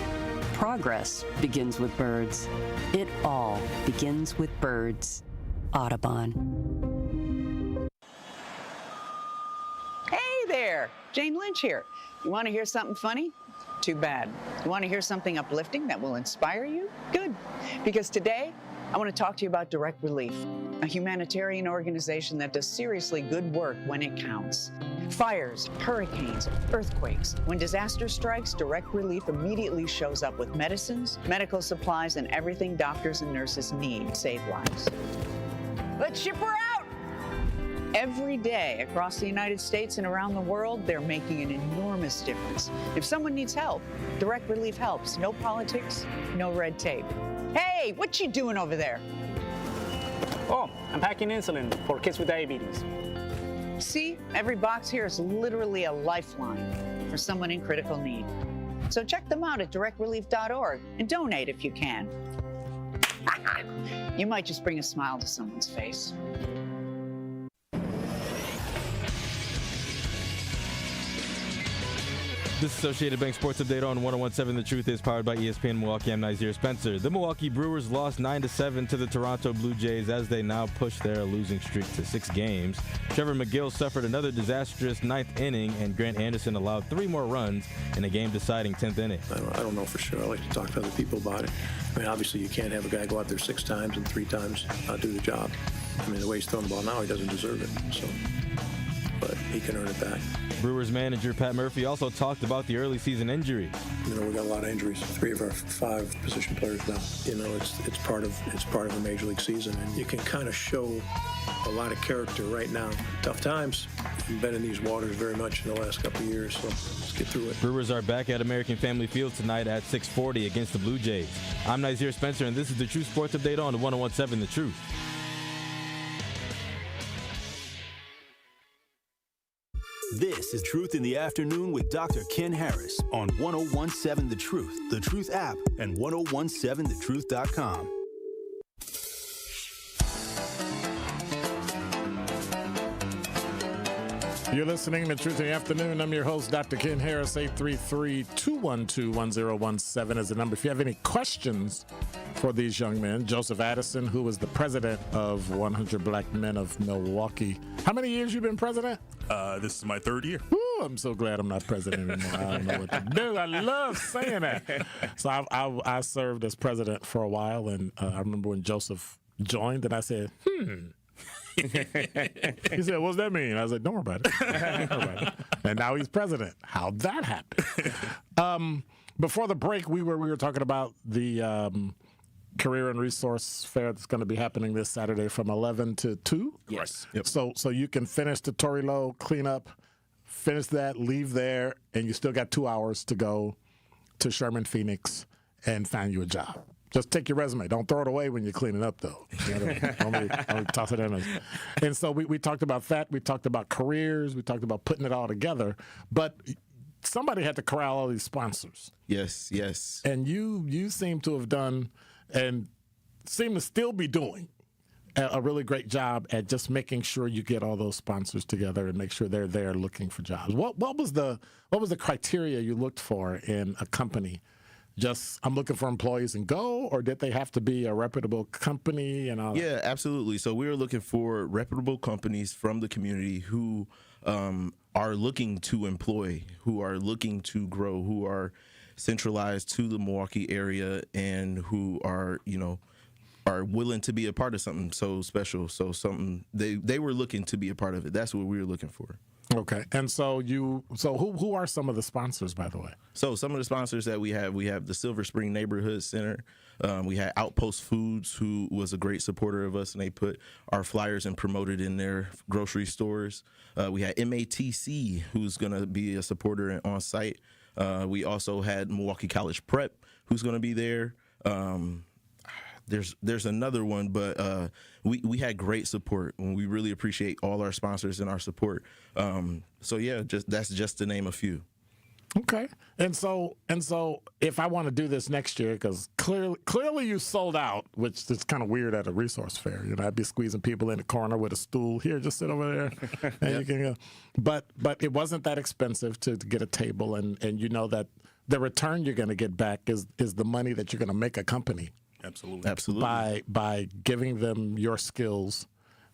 Progress begins with birds. It all begins with birds. Audubon. Hey there, Jane Lynch here. You want to hear something funny? Too bad. You want to hear something uplifting that will inspire you? Good. Because today, I want to talk to you about Direct Relief, a humanitarian organization that does seriously good work when it counts. Fires, hurricanes, earthquakes. When disaster strikes, Direct Relief immediately shows up with medicines, medical supplies, and everything doctors and nurses need to save lives. Let's ship her out! Every day across the United States and around the world, they're making an enormous difference. If someone needs help, Direct Relief helps. No politics, no red tape. Hey, what you doing over there? Oh, I'm packing insulin for kids with diabetes. See, every box here is literally a lifeline for someone in critical need. So check them out at directrelief.org and donate if you can. You might just bring a smile to someone's face. This Associated Bank Sports Update on 101.7 The Truth is powered by ESPN Milwaukee. I'm Xavier Spencer. The Milwaukee Brewers lost 9-7 to the Toronto Blue Jays as they now push their losing streak to 6 games. Trevor McGill suffered another disastrous 9th inning, and Grant Anderson allowed 3 more runs in a game-deciding 10th inning. I don't know for sure. I like to talk to other people about it. I mean, obviously you can't have a guy go out there 6 times and 3 times not do the job. I mean, the way he's throwing the ball now, he doesn't deserve it. So, but he can earn it back. Brewers manager Pat Murphy also talked about the early season injury. You know, we got a lot of injuries. 3 of our 5 position players now. You know, it's part of a major league season, and you can kind of show a lot of character right now. Tough times. We've been in these waters very much in the last couple of years, so let's get through it. Brewers are back at American Family Field tonight at 6:40 against the Blue Jays. I'm Xavier Spencer, and this is the True Sports Update on 101.7 The Truth. This is Truth in the Afternoon with Dr. Ken Harris on 101.7 The Truth app, and 1017thetruth.com. You're listening to Truth in the Afternoon. I'm your host, Dr. Ken Harris. 833-212-1017 is the number. If you have any questions for these young men, Joseph Addison, who was the president of 100 Black Men of Milwaukee. How many years you been president? This is my 3rd year. Ooh, I'm so glad I'm not president anymore. I don't know what to do. I love saying that. So I served as president for a while, and I remember when Joseph joined, and I said, He said, what's that mean? I was like, don't worry about it. And now he's president. How'd that happen? Before the break, we were talking about the Career and Resource Fair that's going to be happening this Saturday from 11 to 2. Yes. Yep. So you can finish the Tory Low cleanup, finish that, leave there, and you still got 2 hours to go to Sherman Phoenix and find you a job. Just take your resume. Don't throw it away when you're cleaning up, though. Only toss it in. And so we talked about that. We talked about careers. We talked about putting it all together. But somebody had to corral all these sponsors. Yes, yes. And you seem to have done and seem to still be doing a really great job at just making sure you get all those sponsors together and make sure they're there looking for jobs. What was the criteria you looked for in a company? Just, I'm looking for employees and go, or did they have to be a reputable company and all that? Yeah, absolutely. So we were looking for reputable companies from the community who are looking to employ, who are looking to grow, who are centralized to the Milwaukee area, and who are, are willing to be a part of something so special. So something they were looking to be a part of it. That's what we were looking for. Okay. And so who are some of the sponsors, by the way? So some of the sponsors that we have the Silver Spring Neighborhood Center. We had Outpost Foods, who was a great supporter of us, and they put our flyers and promoted in their grocery stores. We had MATC, who's going to be a supporter on site. We also had Milwaukee College Prep, who's going to be there. There's another one, but we had great support, and we really appreciate all our sponsors and our support. So yeah, that's just to name a few. Okay, and so if I want to do this next year, because clearly you sold out, which is kind of weird at a resource fair. I'd be squeezing people in the corner with a stool. Here, just sit over there, and Yep. you can go. But it wasn't that expensive to get a table, and you know that the return you're going to get back is the money that you're going to make a company. Absolutely. By giving them your skills,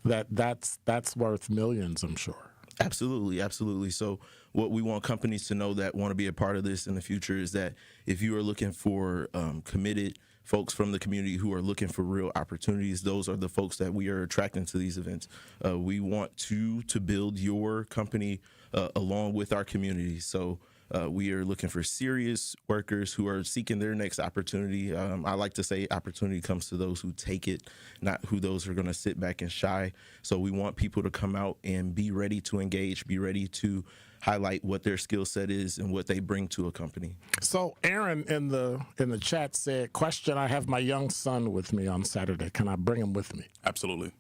that's worth millions, I'm sure. Absolutely. So what we want companies to know that want to be a part of this in the future is that if you are looking for committed folks from the community who are looking for real opportunities, those are the folks that we are attracting to these events. We want to build your company along with our community. So we are looking for serious workers who are seeking their next opportunity. I like to say opportunity comes to those who take it, not who those are going to sit back and shy. So we want people to come out and be ready to engage, be ready to highlight what their skill set is and what they bring to a company. So Aaron in the chat said, question, I have my young son with me on Saturday. Can I bring him with me? Absolutely.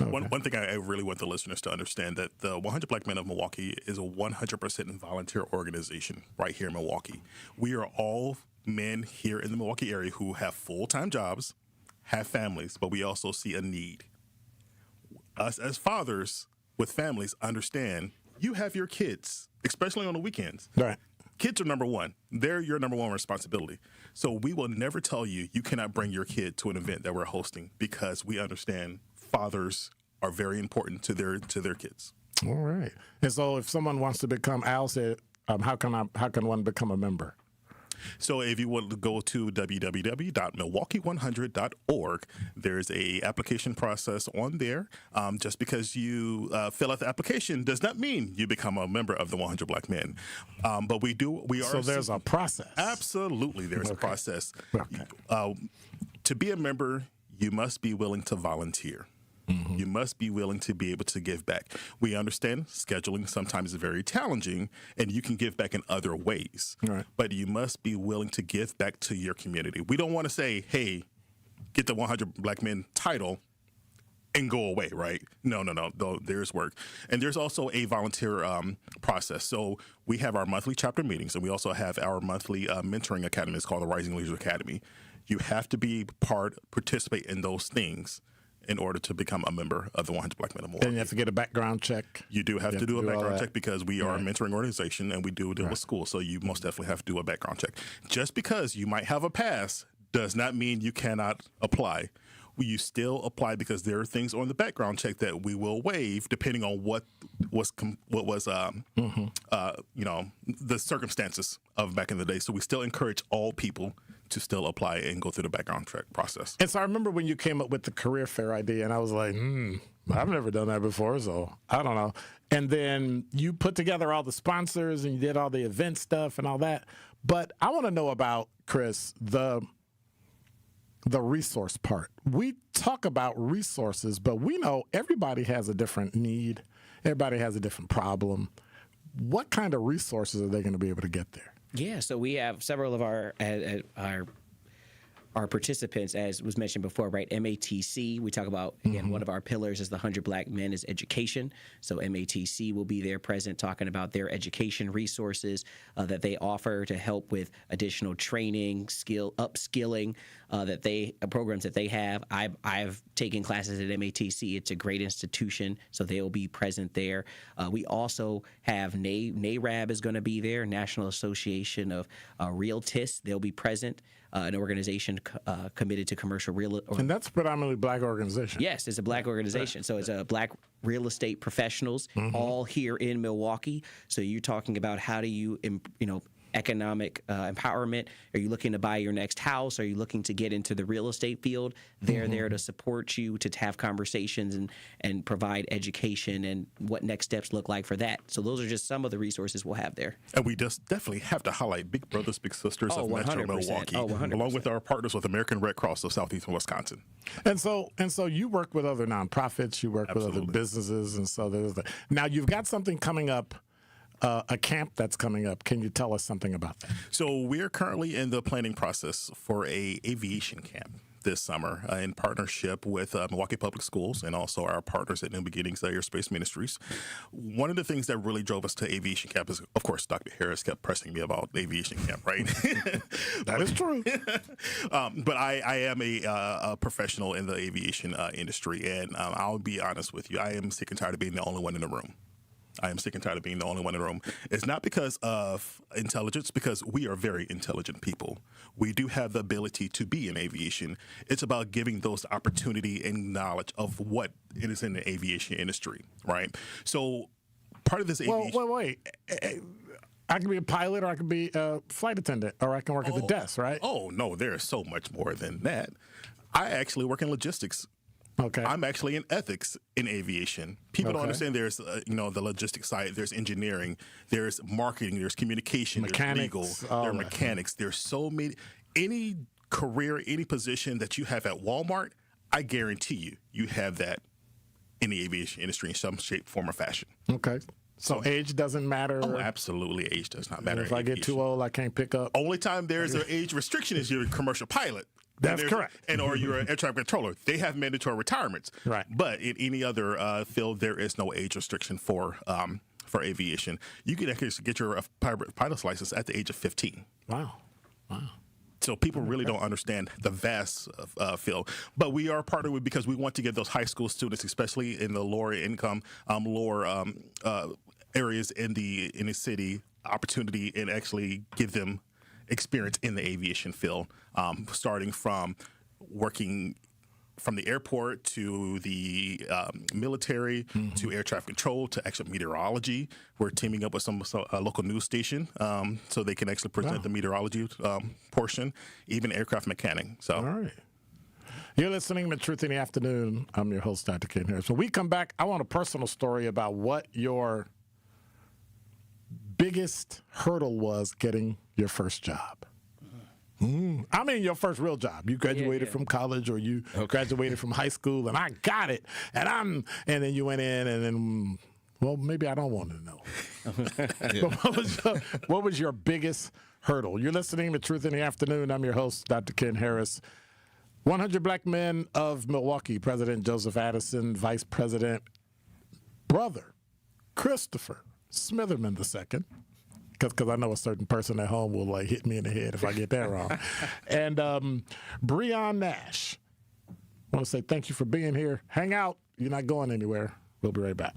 Okay. One thing I really want the listeners to understand that the 100 Black Men of Milwaukee is a 100% volunteer organization right here in Milwaukee. We are all men here in the Milwaukee area who have full-time jobs, have families, but we also see a need. Us as fathers with families understand you have your kids, especially on the weekends. Right. Kids are number one. They're your number one responsibility. So we will never tell you cannot bring your kid to an event that we're hosting, because we understand fathers are very important to their kids. All right. And so if someone wants to become, Al said, how can one become a member? So if you want to go to www.milwaukee100.org, there's a application process on there. Just because you fill out the application does not mean you become a member of the 100 Black Men. But we are. So there's a process. Absolutely, there's a process. Okay. To be a member, you must be willing to volunteer. Mm-hmm. You must be willing to be able to give back. We understand scheduling sometimes is very challenging, and you can give back in other ways. Right. But you must be willing to give back to your community. We don't want to say, hey, get the 100 Black Men title and go away, right? No. There's work. And there's also a volunteer process. So we have our monthly chapter meetings, and we also have our monthly mentoring academy. It's called the Rising Leaders Academy. You have to be participate in those things in order to become a member of the 100 Black Men of Milwaukee. And you have to get a background check. You do have to do a background check, because we are a mentoring organization and we do deal with schools. So you most definitely have to do a background check. Just because you might have a pass does not mean you cannot apply. You still apply, because there are things on the background check that we will waive depending on what was the circumstances of back in the day. So we still encourage all people to still apply and go through the background check process. And so I remember when you came up with the career fair idea, and I was like, I've never done that before, so I don't know. And then you put together all the sponsors and you did all the event stuff and all that. But I want to know about, Chris, the resource part. We talk about resources, but we know everybody has a different need. Everybody has a different problem. What kind of resources are they going to be able to get there? Yeah, so we have several of our participants, as was mentioned before, right? MATC, we talk about, again, one of our pillars is the 100 Black Men is education. So MATC will be there present talking about their education resources that they offer to help with additional training, upskilling, programs that they have. I've taken classes at MATC. It's a great institution, so they'll be present there. We also have NARAB is going to be there, National Association of Realtists. They'll be present. An organization committed to commercial real estate. And that's predominantly Black organization. Yes, it's a Black organization. So it's a Black real estate professionals, all here in Milwaukee. So you're talking about how do you, economic empowerment? Are you looking to buy your next house? Are you looking to get into the real estate field? They're there to support you, to have conversations and provide education and what next steps look like for that. So those are just some of the resources we'll have there. And we just definitely have to highlight Big Brothers, Big Sisters of Metro Milwaukee, along with our partners with American Red Cross of Southeastern Wisconsin. And so you work with other nonprofits, you work with other businesses, and so now you've got something coming up. A camp that's coming up. Can you tell us something about that? So we're currently in the planning process for a aviation camp this summer in partnership with Milwaukee Public Schools and also our partners at New Beginnings Aerospace Ministries. One of the things that really drove us to aviation camp is, of course, Dr. Harris kept pressing me about aviation camp, right? That is true. But I am a professional in the aviation industry, and I'll be honest with you, I am sick and tired of being the only one in the room. I am sick and tired of being the only one in the room. It's not because of intelligence, because we are very intelligent people. We do have the ability to be in aviation. It's about giving those opportunity and knowledge of what it is in the aviation industry, right? So part of this aviation... Wait. I can be a pilot, or I can be a flight attendant, or I can work at the desk, right? Oh, no, there is so much more than that. I actually work in logistics. Okay. I'm actually in ethics in aviation. People don't understand there's, the logistics side, there's engineering, there's marketing, there's communication, mechanics, there's legal, there are mechanics. There's so many, any career, any position that you have at Walmart, I guarantee you have that in the aviation industry in some shape, form, or fashion. Okay. So age doesn't matter? Oh, absolutely. Age does not matter. If I get too old, I can't pick up? Only time there's an age restriction is you're a commercial pilot. That's correct. Or you're an air traffic controller. They have mandatory retirements. Right. But in any other field, there is no age restriction for aviation. You can actually get your pilot's license at the age of 15. Wow. So people really don't understand the vast field. But we are partnered with, because we want to give those high school students, especially in the lower income, lower areas in the city opportunity and actually give them experience in the aviation field, starting from working from the airport to the military to air traffic control to actual meteorology. We're teaming up with some local news station so they can actually present the meteorology portion, even aircraft mechanic. So, all right. You're listening to Truth in the Afternoon. I'm your host, Dr. Ken Harris. When we come back, I want a personal story about what your biggest hurdle was getting your first job. I mean, your first real job. You graduated from college, or you graduated from high school, and I got it. And then you went in, and then, well, maybe I don't want to know. But what was your biggest hurdle? You're listening to Truth in the Afternoon. I'm your host, Dr. Ken Harris. 100 Black Men of Milwaukee, President Joseph Addison, Vice President, brother, Christopher Smitherman II. Because I know a certain person at home will hit me in the head if I get that wrong. And Breon Nash. I want to say thank you for being here. Hang out. You're not going anywhere. We'll be right back.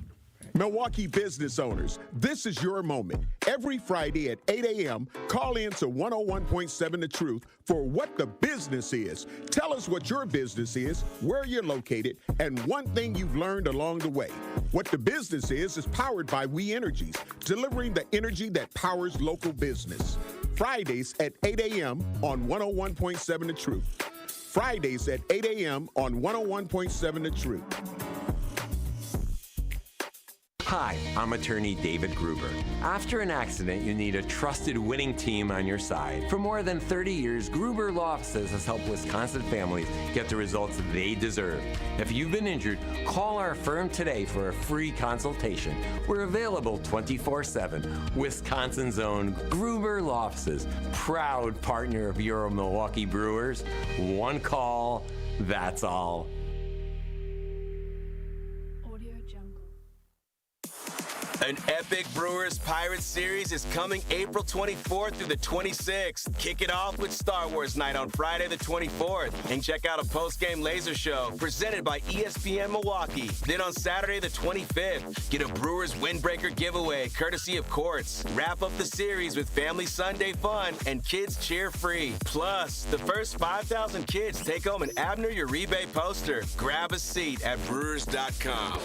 Milwaukee business owners, this is your moment. Every Friday at 8 a.m., call in to 101.7 The Truth for What the Business Is. Tell us what your business is, where you're located, and one thing you've learned along the way. What the Business is powered by We Energies, delivering the energy that powers local business. Fridays at 8 a.m. on 101.7 The Truth. Fridays at 8 a.m. on 101.7 The Truth. Hi, I'm attorney David Gruber. After an accident, you need a trusted winning team on your side. For more than 30 years, Gruber Law Offices has helped Wisconsin families get the results they deserve. If you've been injured, call our firm today for a free consultation. We're available 24/7. Wisconsin's own Gruber Law Offices, proud partner of your Milwaukee Brewers. One call, that's all. An epic Brewers Pirates series is coming April 24th through the 26th. Kick it off with Star Wars Night on Friday the 24th. And check out a post-game laser show presented by ESPN Milwaukee. Then on Saturday the 25th, get a Brewers Windbreaker giveaway courtesy of Courts. Wrap up the series with Family Sunday fun and kids cheer free. Plus, the first 5,000 kids take home an Abner Uribe poster. Grab a seat at Brewers.com.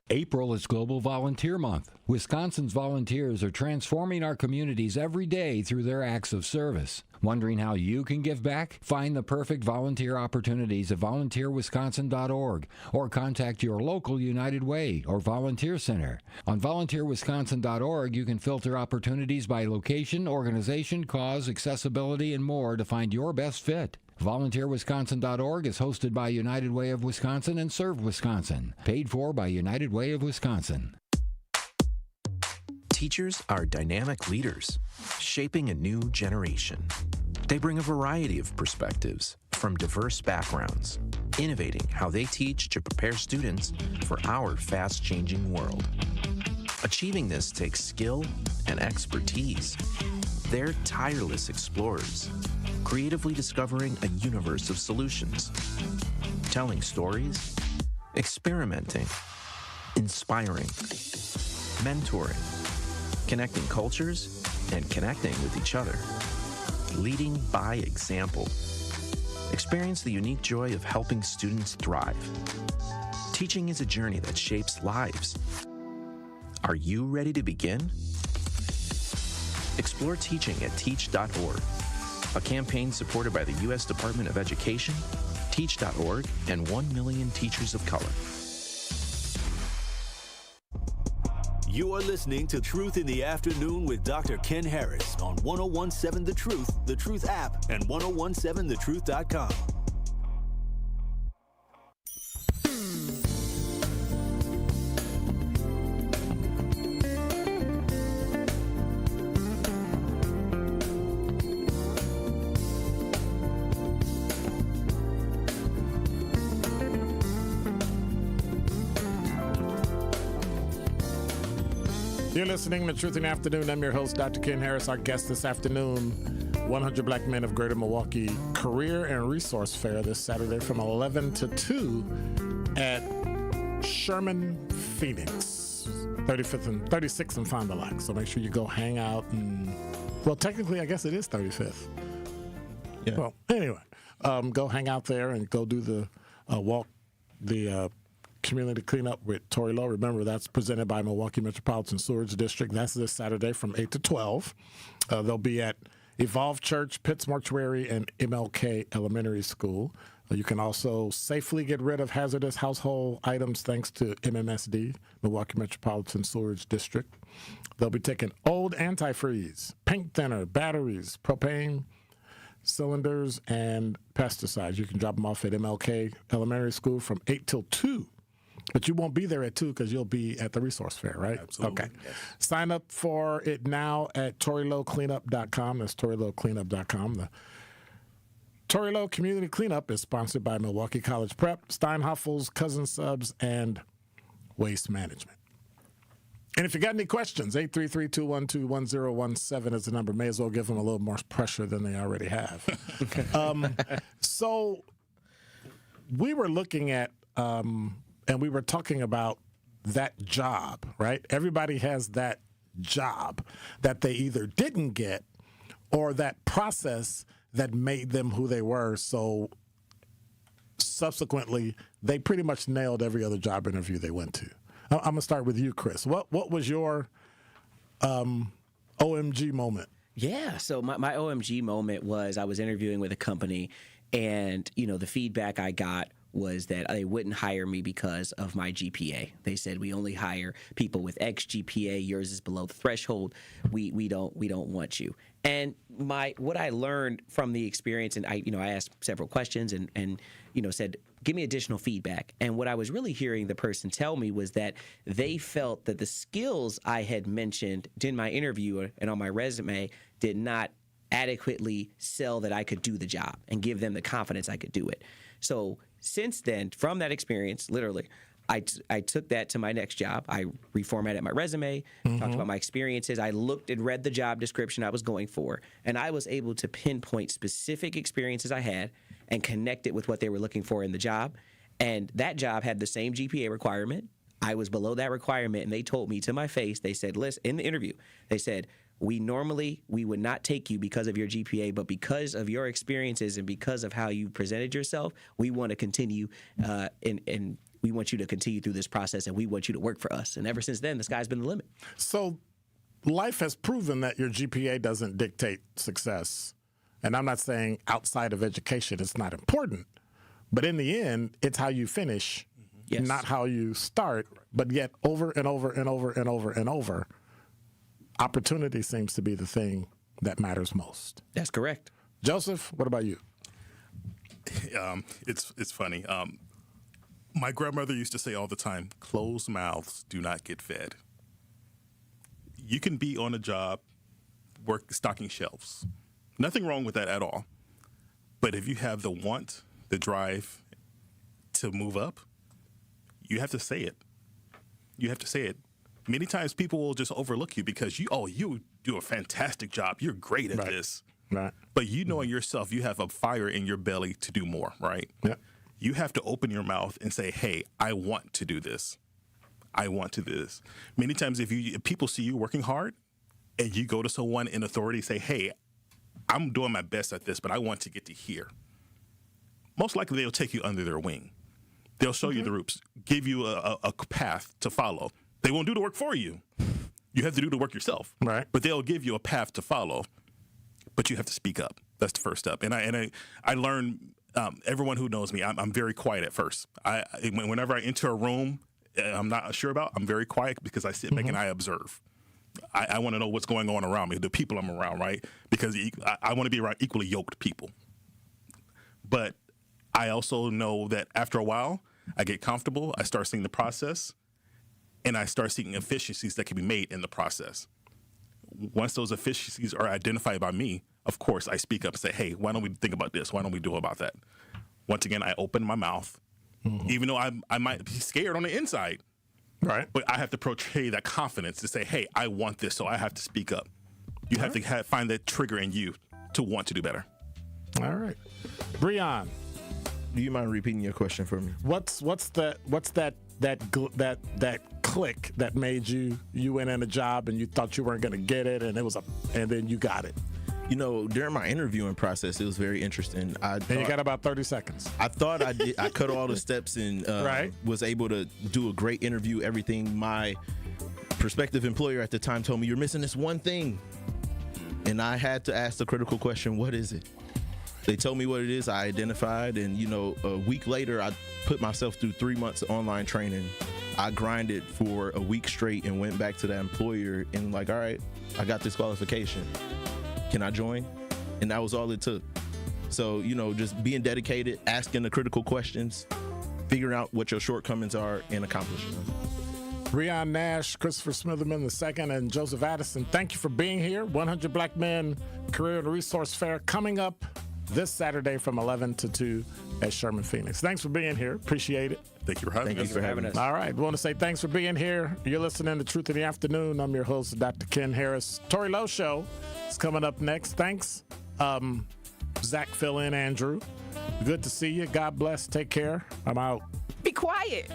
April is Global Volunteer Month. Wisconsin's volunteers are transforming our communities every day through their acts of service. Wondering how you can give back? Find the perfect volunteer opportunities at volunteerwisconsin.org or contact your local United Way or volunteer center. On volunteerwisconsin.org, you can filter opportunities by location, organization, cause, accessibility, and more to find your best fit. VolunteerWisconsin.org is hosted by United Way of Wisconsin and Serve Wisconsin. Paid for by United Way of Wisconsin. Teachers are dynamic leaders, shaping a new generation. They bring a variety of perspectives from diverse backgrounds, innovating how they teach to prepare students for our fast-changing world. Achieving this takes skill and expertise. They're tireless explorers, creatively discovering a universe of solutions, telling stories, experimenting, inspiring, mentoring, connecting cultures, and connecting with each other, leading by example. Experience the unique joy of helping students thrive. Teaching is a journey that shapes lives. Are you ready to begin? Explore teaching at teach.org, a campaign supported by the U.S. Department of Education, Teach.org, and 1 million teachers of color. You are listening to Truth in the Afternoon with Dr. Ken Harris on 1017 The Truth app, and 1017thetruth.com. You're listening to Truth in the Afternoon. I'm your host, Dr. Ken Harris. Our guest this afternoon, 100 Black Men of Greater Milwaukee Career and Resource Fair this Saturday from 11 to 2 at Sherman Phoenix. 35th and 36th and Fond du Lac. So make sure you go hang out. And well, technically, I guess it is 35th. Yeah. Well, anyway, go hang out there and go do the walk, the community cleanup with Tori Lowe. Remember, that's presented by Milwaukee Metropolitan Sewerage District. That's this Saturday from 8 to 12. They'll be at Evolve Church, Pitts Mortuary, and MLK Elementary School. You can also safely get rid of hazardous household items thanks to MMSD, Milwaukee Metropolitan Sewerage District. They'll be taking old antifreeze, paint thinner, batteries, propane cylinders, and pesticides. You can drop them off at MLK Elementary School from 8 till 2. But you won't be there at 2 because you'll be at the resource fair, right? Absolutely. Okay. Yes. Sign up for it now at ToryLowCleanup.com. That's ToryLowCleanup.com. The Tori Lowe Community Cleanup is sponsored by Milwaukee College Prep, Steinhoffel's Cousin Subs, and Waste Management. And if you got any questions, 833-212-1017 is the number. May as well give them a little more pressure than they already have. So we were looking at, and we were talking about that job, right? Everybody has that job that they either didn't get or that process that made them who they were. So subsequently, they pretty much nailed every other job interview they went to. I'm going to start with you, Chris. What was your OMG moment? Yeah, so my OMG moment was I was interviewing with a company, and the feedback I got was that they wouldn't hire me because of my GPA. They said we only hire people with X GPA. Yours is below the threshold. We don't want you. And what I learned from the experience, and I asked several questions and said, give me additional feedback. And what I was really hearing the person tell me was that they felt that the skills I had mentioned in my interview and on my resume did not adequately sell that I could do the job and give them the confidence I could do it. So since then, from that experience, literally, I took that to my next job. I reformatted my resume, talked about my experiences. I looked and read the job description I was going for, and I was able to pinpoint specific experiences I had and connect it with what they were looking for in the job. And that job had the same GPA requirement. I was below that requirement, and they told me to my face, they said, listen, in the interview, they said, we would not take you because of your GPA, but because of your experiences and because of how you presented yourself, we want to continue and we want you to continue through this process, and we want you to work for us. And ever since then, the sky's been the limit. So life has proven that your GPA doesn't dictate success. And I'm not saying outside of education it's not important, but in the end, it's how you finish, not how you start. But yet over and over and over and over and over, opportunity seems to be the thing that matters most. That's correct. Joseph, what about you? It's funny. My grandmother used to say all the time, closed mouths do not get fed. You can be on a job, work stocking shelves. Nothing wrong with that at all. But if you have the want, the drive to move up, you have to say it. You have to say it. Many times people will just overlook you because you do a fantastic job. You're great at this. Right. But you know in yourself, you have a fire in your belly to do more, right? Yeah. You have to open your mouth and say, hey, I want to do this. I want to do this. Many times if people see you working hard and you go to someone in authority, say, hey, I'm doing my best at this, but I want to get to here. Most likely they'll take you under their wing. They'll show you the ropes, give you a path to follow. They won't do the work for you. You have to do the work yourself. Right. But they'll give you a path to follow. But you have to speak up. That's the first step. And I learned, everyone who knows me, I'm very quiet at first. Whenever I enter a room I'm not sure about, I'm very quiet because I sit back and I observe. I want to know what's going on around me, the people I'm around, right? Because I want to be around equally yoked people. But I also know that after a while, I get comfortable, I start seeing the process, and I start seeing efficiencies that can be made in the process. Once those efficiencies are identified by me, of course, I speak up and say, hey, why don't we think about this? Why don't we do about that? Once again, I open my mouth, even though I might be scared on the inside. Right. But I have to portray that confidence to say, hey, I want this, so I have to speak up. You have to find that trigger in you to want to do better. All right. Breon. Do you mind repeating your question for me? What's that click that made you went in a job and you thought you weren't going to get it, and then you got it? You know, during my interviewing process, it was very interesting. And you got about 30 seconds. I thought I did. I cut all the steps and was able to do a great interview. Everything. My prospective employer at the time told me, "You're missing this one thing," and I had to ask the critical question: "What is it?" They told me what it is. I identified, and a week later, I put myself through 3 months of online training. I grinded for a week straight and went back to that employer and all right, I got this qualification. Can I join? And that was all it took. So, just being dedicated, asking the critical questions, figuring out what your shortcomings are, and accomplishing them. Rion Nash, Christopher Smitherman II, and Joseph Addison, thank you for being here. 100 Black Men Career and Resource Fair coming up this Saturday from 11 to 2 at Sherman Phoenix. Thanks for being here. Appreciate it. Thank you for having us. Thank you for having us. All right. We want to say thanks for being here. You're listening to Truth in the Afternoon. I'm your host, Dr. Ken Harris. Tori Lowe Show is coming up next. Thanks. Zach, fill in, Andrew. Good to see you. God bless. Take care. I'm out. Be quiet.